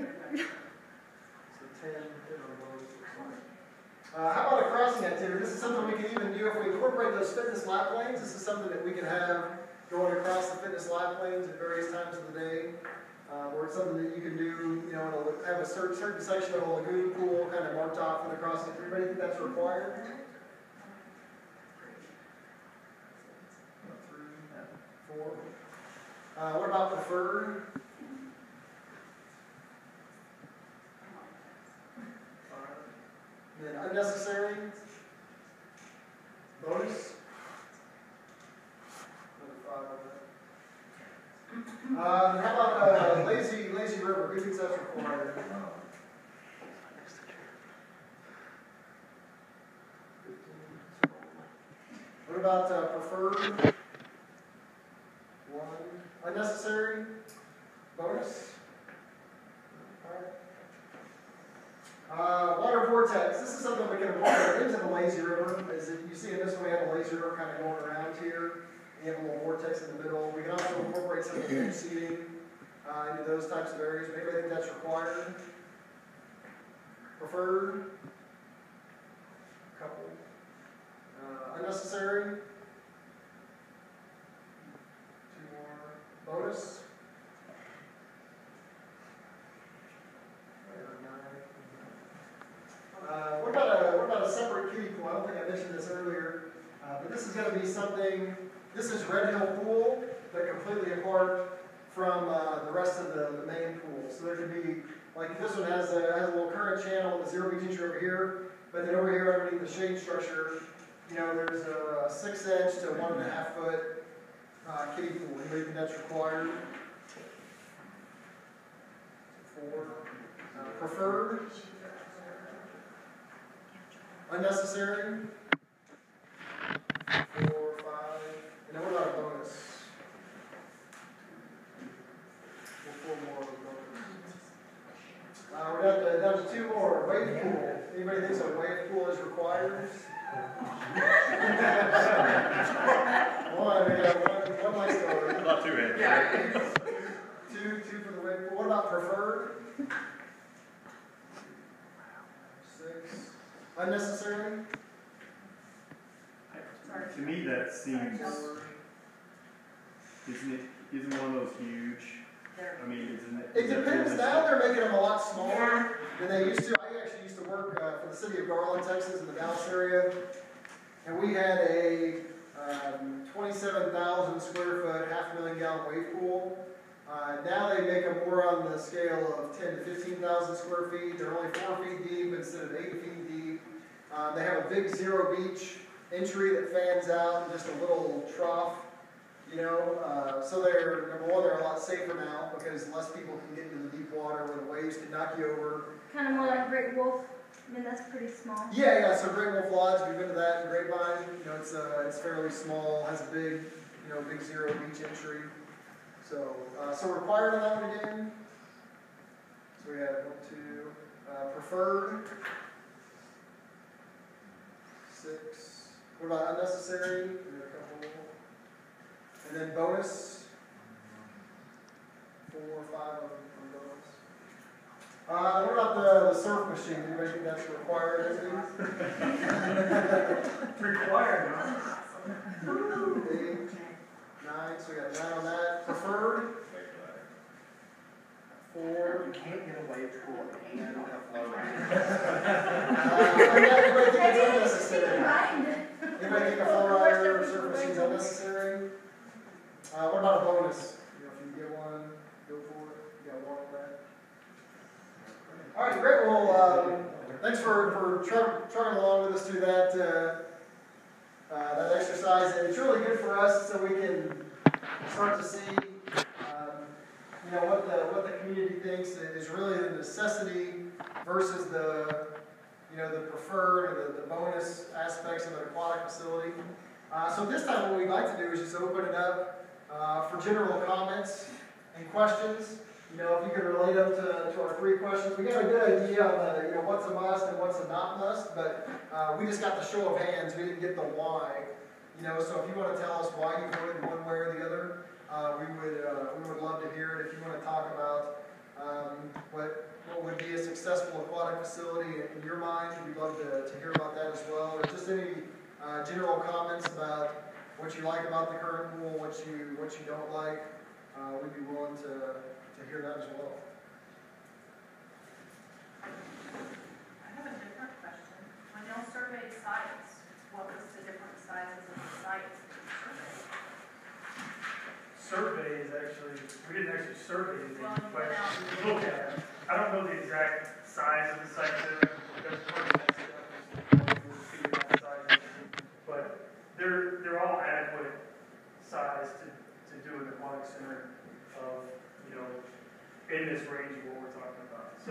10 on bonus. How about a crossing activity? This is something we can even do if we incorporate those fitness lap lanes. This is something that we can have going across the fitness lap lanes at various times of the day. Or it's something that you can do, have a certain section of a lagoon pool kind of marked off in the crossing. Everybody think that's required? 3, 4. What about preferred? 5. And then unnecessary? Bonus? Another 5 on that. How about lazy river? Who thinks that's required? What about preferred? 1. Unnecessary? laser kind of going around here. You have a little vortex in the middle. We can also incorporate some of the seating into those types of areas. Maybe I think that's required. Preferred. Couple. Unnecessary. 2 more. Bonus. What about a separate kiddie pool? I don't think I mentioned this earlier, but this is going to be something. This is Red Hill Pool, but completely apart from the rest of the main pool. So there could be, like this one has a little current channel with a 0 beach entry over here, but then over here underneath the shade structure, you know, there's a 6-inch to 1.5 foot kiddie pool. Anybody think that's required? 4. Preferred. Unnecessary. 4, 5. And then what about a bonus? 4 more. We're down to 2 more. Wave pool. Anybody thinks a wave pool is required? One likes to. Not 2 hands. Yeah. Two for the wave pool. What about preferred? 6. Unnecessary? To me, that seems, isn't one of those huge, I mean, isn't it? It depends. Now they're making them a lot smaller than they used to. I actually used to work for the city of Garland, Texas, in the Dallas area, and we had a 27,000 square foot, 500,000 gallon wave pool. Now they make them more on the scale of 10 to 15,000 square feet. They're only 4 feet deep instead of 8 feet deep. They have a big 0 beach entry that fans out and just a little trough, you know. So they're, number one, they're a lot safer now because less people can get into the deep water where the waves can knock you over. Kind of more like Great Wolf. I mean, that's pretty small. Yeah. So Great Wolf Lodge, we've been to that in Grapevine. You know, it's fairly small, has a big, you know, big 0 beach entry. So required on that one again. So we have 1, 2, preferred. 6. What about unnecessary? We have a couple. And then bonus. 4 or 5 on bonus. What about the surf machine? Anybody think that's required? It's required, huh? 8, 9. So we got 9 on that. Preferred. 4. You can't get away from a hand floating. Anybody think it's unnecessary? Anybody think a flow-rider or surf machine is unnecessary? What about a bonus? You know, if you get one, go for it. You got 1 on that. All right, great. Well, thanks for trucking along with us through that exercise. And it's really good for us so we can start to see you know, what the community thinks is really the necessity versus the, you know, the preferred or the bonus aspects of an aquatic facility. So this time what we'd like to do is just open it up for general comments and questions. You know, if you could relate them to our 3 questions. We got a good idea on the, you know, what's a must and what's a not must, but we just got the show of hands. We didn't get the why. You know, so if you want to tell us why you voted one way or the other, we would love to hear it. If you want to talk about what would be a successful aquatic facility in your mind, we'd love to hear about that as well. Or just any general comments about what you like about the current pool, what you don't like. We'd be willing to hear that as well. I have a different question. When y'all surveyed sites, what was the different sizes of the sites? Surveys actually, we didn't actually survey anything, Well, you but went out and look at it. I don't know the exact size of the site there. That's part of that stuff. We'll figure out sizes. But they're all adequate size to do an aquatic center of, you know, in this range of what we're talking about. So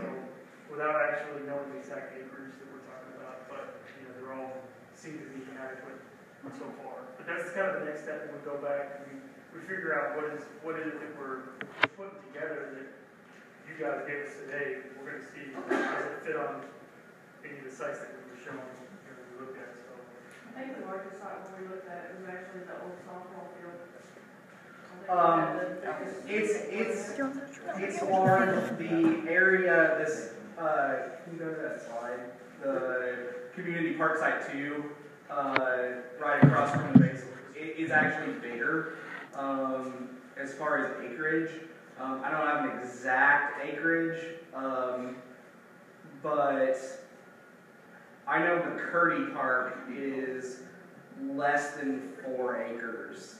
without actually knowing the exact acreage that we're talking about, but you know, they're all seem to be adequate so far. But that's kind of the next step. We go back and we figure out what is it that we're putting together that you guys gave us today. We're going to see does it fit on any of the sites that we were showing here we looked at. So think the largest site when we looked at it was actually the old softball field. It's large. The area, this, can you go to that slide? The community park site 2, right across from the base, it is actually bigger as far as acreage. I don't have an exact acreage, but I know McCurdy Park is less than 4 acres.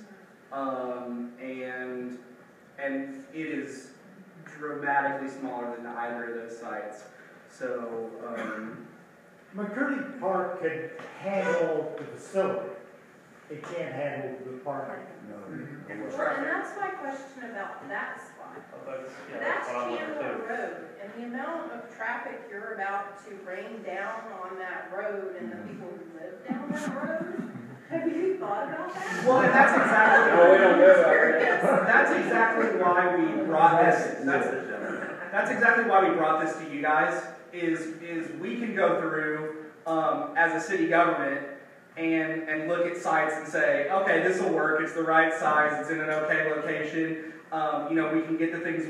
And it is dramatically smaller than either of those sites. So, McCurdy Park can handle the facility. It can't handle the parking. Well, and that's my question about that spot. That's Chandler Road, and the amount of traffic you're about to rain down on that road and the people who live down that road. Have you thought about that? well, and that's exactly that's exactly why we brought this. That's exactly why we brought this to you guys. Is we can go through as a city government and look at sites and say, okay, this will work. It's the right size. It's in an okay location. We can get the things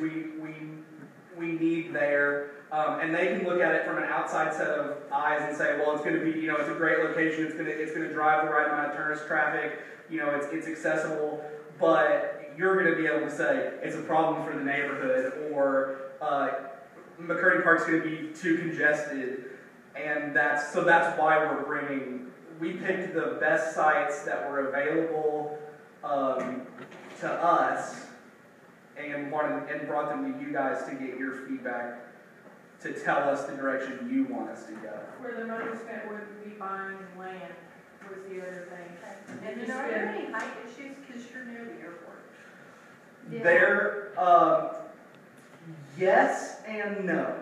we need there. And they can look at it from an outside set of eyes and say, well, it's going to be, it's a great location. It's going to drive the right amount of tourist traffic. It's accessible. But you're going to be able to say it's a problem for the neighborhood, or McCurdy Park's going to be too congested. And that's why we picked the best sites that were available to us and brought them to you guys to get your feedback, to tell us the direction you want us to go. Where the money spent would be buying land was the other thing. And are there any height issues because you're near the airport? Yeah. There, yes and no.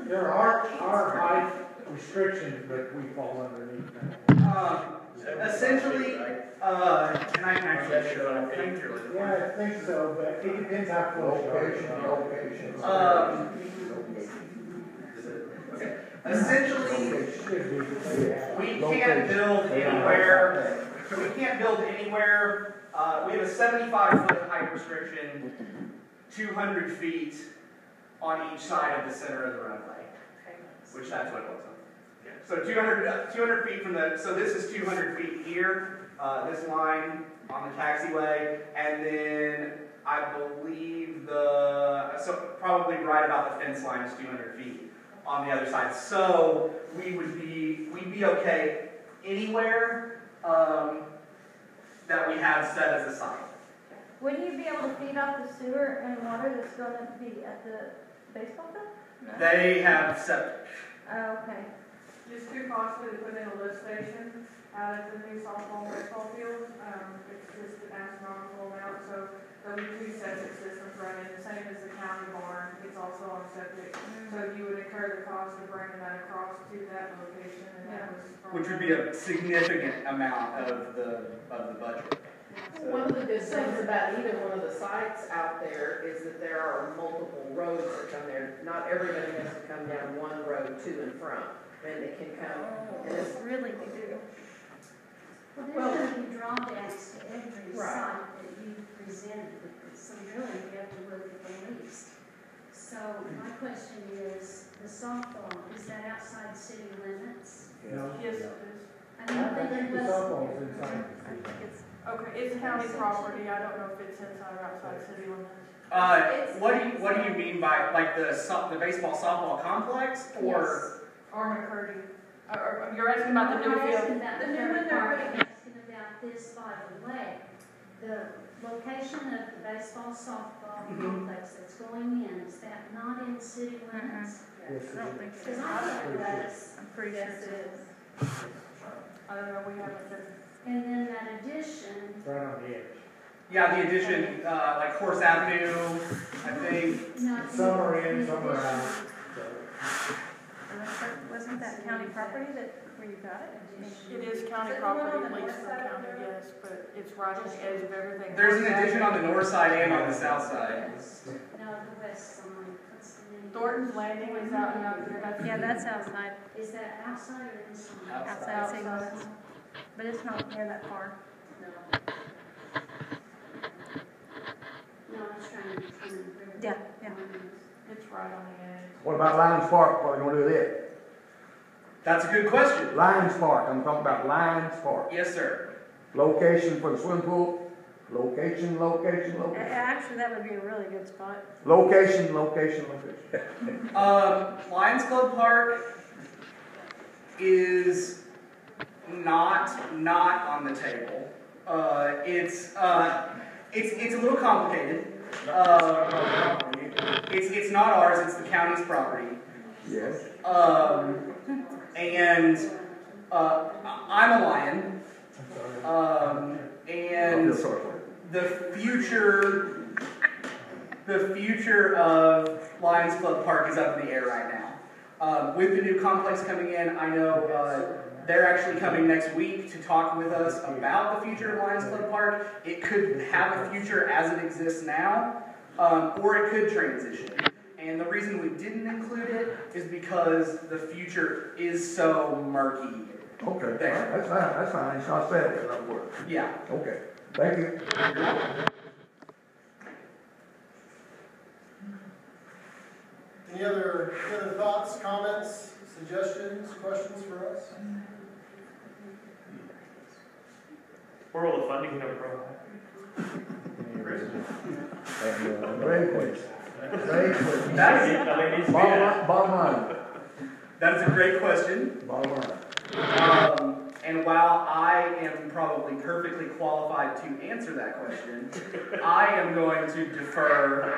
There are height restrictions, but we fall underneath that. Essentially, and I can actually show a picture. Yeah, I think so, but it depends how close you are. Essentially, we can't build anywhere. We can't build anywhere. We have a 75-foot height restriction, 200 feet on each side of the center of the runway, which that's what it looks like. So 200 feet from so this is 200 feet here, this line on the taxiway, and then I believe so probably right about the fence line is 200 feet on the other side. So we'd be okay anywhere that we have set as a site. Wouldn't you be able to feed off the sewer and water that's going to be at the baseball field? No. They have septic. Oh, okay. It's too costly to put in a lift station out at the new softball and baseball field. It's just an astronomical amount, so there'll be 2 septic systems running, the same as the county barn. It's also on septic. So you would incur the cost of bringing that across to that location, and that was Which would be a significant amount of the budget. So. One of the good things about either one of the sites out there is that there are multiple roads that come there. Not everybody has to come down one road to and from. And they can come, and it's Really, we do. Well, there's going to be drawbacks to every site that you presented, so really you have to look at the least. So my question is, the softball, is that outside city limits? No. Yes, it is. I don't think it the was. softball's inside. Okay, it's county property. I don't know if it's inside or outside city limits. What do you mean by like the baseball softball complex, or? Yes. Or McCurdy. You're asking about the new field? The new one, they're asking about this, by the way. The location of the baseball softball complex that's going in, is that not in city limits? Yes, I don't think so. Because I thought it was. I'm pretty sure it is. I don't know, we haven't been. And then that addition. Right on the edge. Yeah, the addition, like Horse Avenue, I think. Some are in, some are out. Wasn't that county property where you got it? It is county property, Lakesville County, yes, but it's right on the edge of everything. There's an addition on the north side and on the south side. No, the west side. What's the name Thornton's Landing is out there. Yeah, that's outside. Is that outside or inside? Outside. But it's not near that far. No. No, I was trying to determine where. Yeah, yeah. It's right on the edge. What about Lions Park? What are we gonna do with it? That's a good question. Lions Park, I'm talking about Lions Park. Yes, sir. Location for the swim pool? Location. Actually, that would be a really good spot. Location. Lions Club Park is not on the table. It's a little complicated. It's not ours. It's the county's property. Yes. And I'm a Lion. And the future of Lions Club Park is up in the air right now. With the new complex coming in, I know they're actually coming next week to talk with us about the future of Lions Club Park. It could have a future as it exists now, or it could transition. And the reason we didn't include it is because the future is so murky. Okay, there. that's fine. It's not settled, in other words. Yeah. Okay, thank you. Any other thoughts, comments, suggestions, questions for us? Where will the funding come from? Great question. Bottom line. That is a great question. Bottom line. And while I am probably perfectly qualified to answer that question, I am going to defer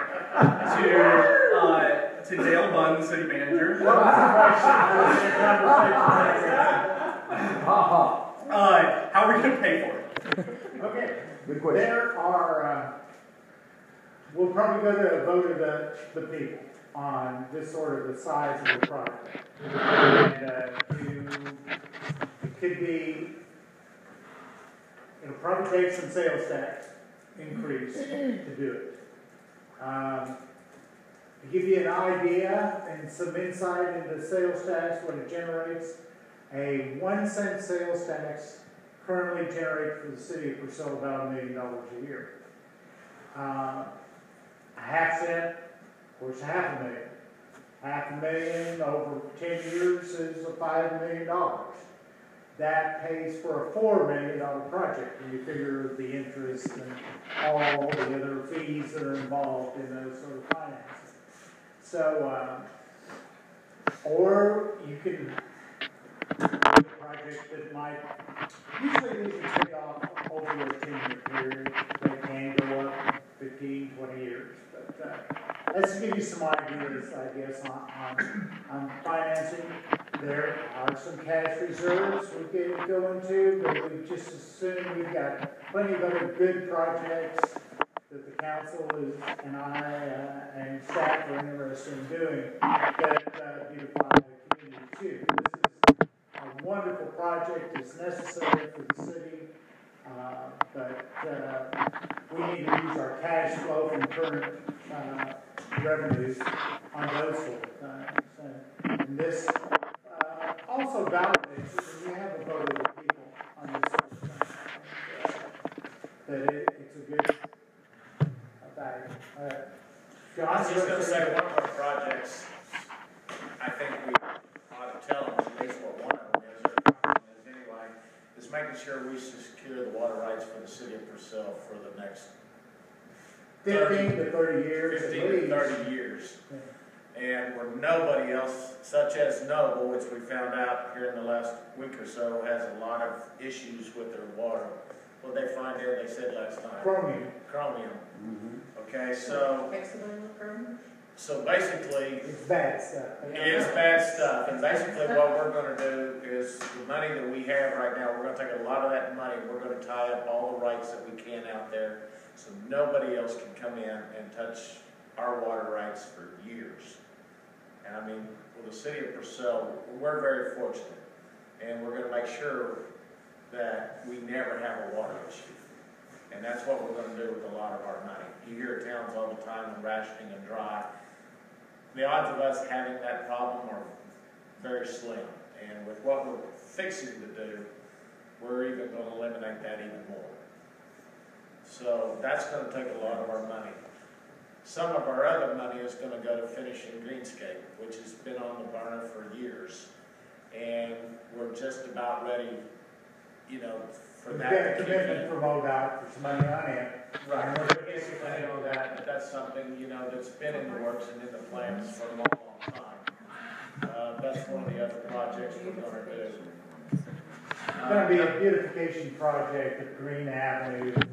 to Dale Bunn, the city manager. How are we going to pay for it? Okay. Good question. There are, we'll probably go to a vote of the people on this sort of the size of the project. And it could be, it'll probably take some sales tax increase to do it. To give you an idea and some insight into sales tax, what it generates, a 1 cent sales tax currently generates for the city of Purcell about $1 million a year. A half cent, of course, $500,000. $500,000 over 10 years is $5 million. That pays for a $4 million project when you figure the interest and all the other fees that are involved in those sort of finances. So, or you can do a project that might, usually these are paid off over a 10-year period. They can go up 15, 20 years. But let's give you some ideas, I guess, on financing. There are some cash reserves we could go into, but we just assume we've got plenty of other good projects that the council and I and staff are interested in doing that beautify the community too. This is a wonderful project. It's necessary for the city, but we need to use our cash flow from current revenues on those sort of things. And this also validates that we have a vote of the people on this sort of thing. That it's a good value. I was just going to say, one of our projects, I think we ought to tell them at least what one of them is, or is anyway, is making sure we secure the water rights for the city of Purcell for the next 15 to 30 years. 15 to 30 years. Yeah. And where nobody else, such as Noble, which we found out here in the last week or so, has a lot of issues with their water. What they find there, they said last time? Chromium. Mm-hmm. Okay, so. Hexagonal chromium? So basically. It's bad stuff. It's bad stuff. And basically what we're going to do is the money that we have right now, we're going to take a lot of that money, we're going to tie up all the rights that we can out there so nobody else can come in and touch our water rights for years. And I mean, with the city of Purcell, we're very fortunate. And we're going to make sure that we never have a water issue. And that's what we're going to do with a lot of our money. You hear towns all the time rationing and dry. the odds of us having that problem are very slim. And with what we're fixing to do, we're even going to eliminate that even more. So that's going to take a lot of our money. Some of our other money is going to go to finishing greenscape, which has been on the burner for years. And we're just about ready, you know, for We've that got a to kick commitment in. from ODOT for some money on it. Right, we're getting to know that, but that's something, you know, that's been in the works and in the plans for a long, long time. That's one of the other projects we're going to do. It's gonna be a beautification project of Green Avenue from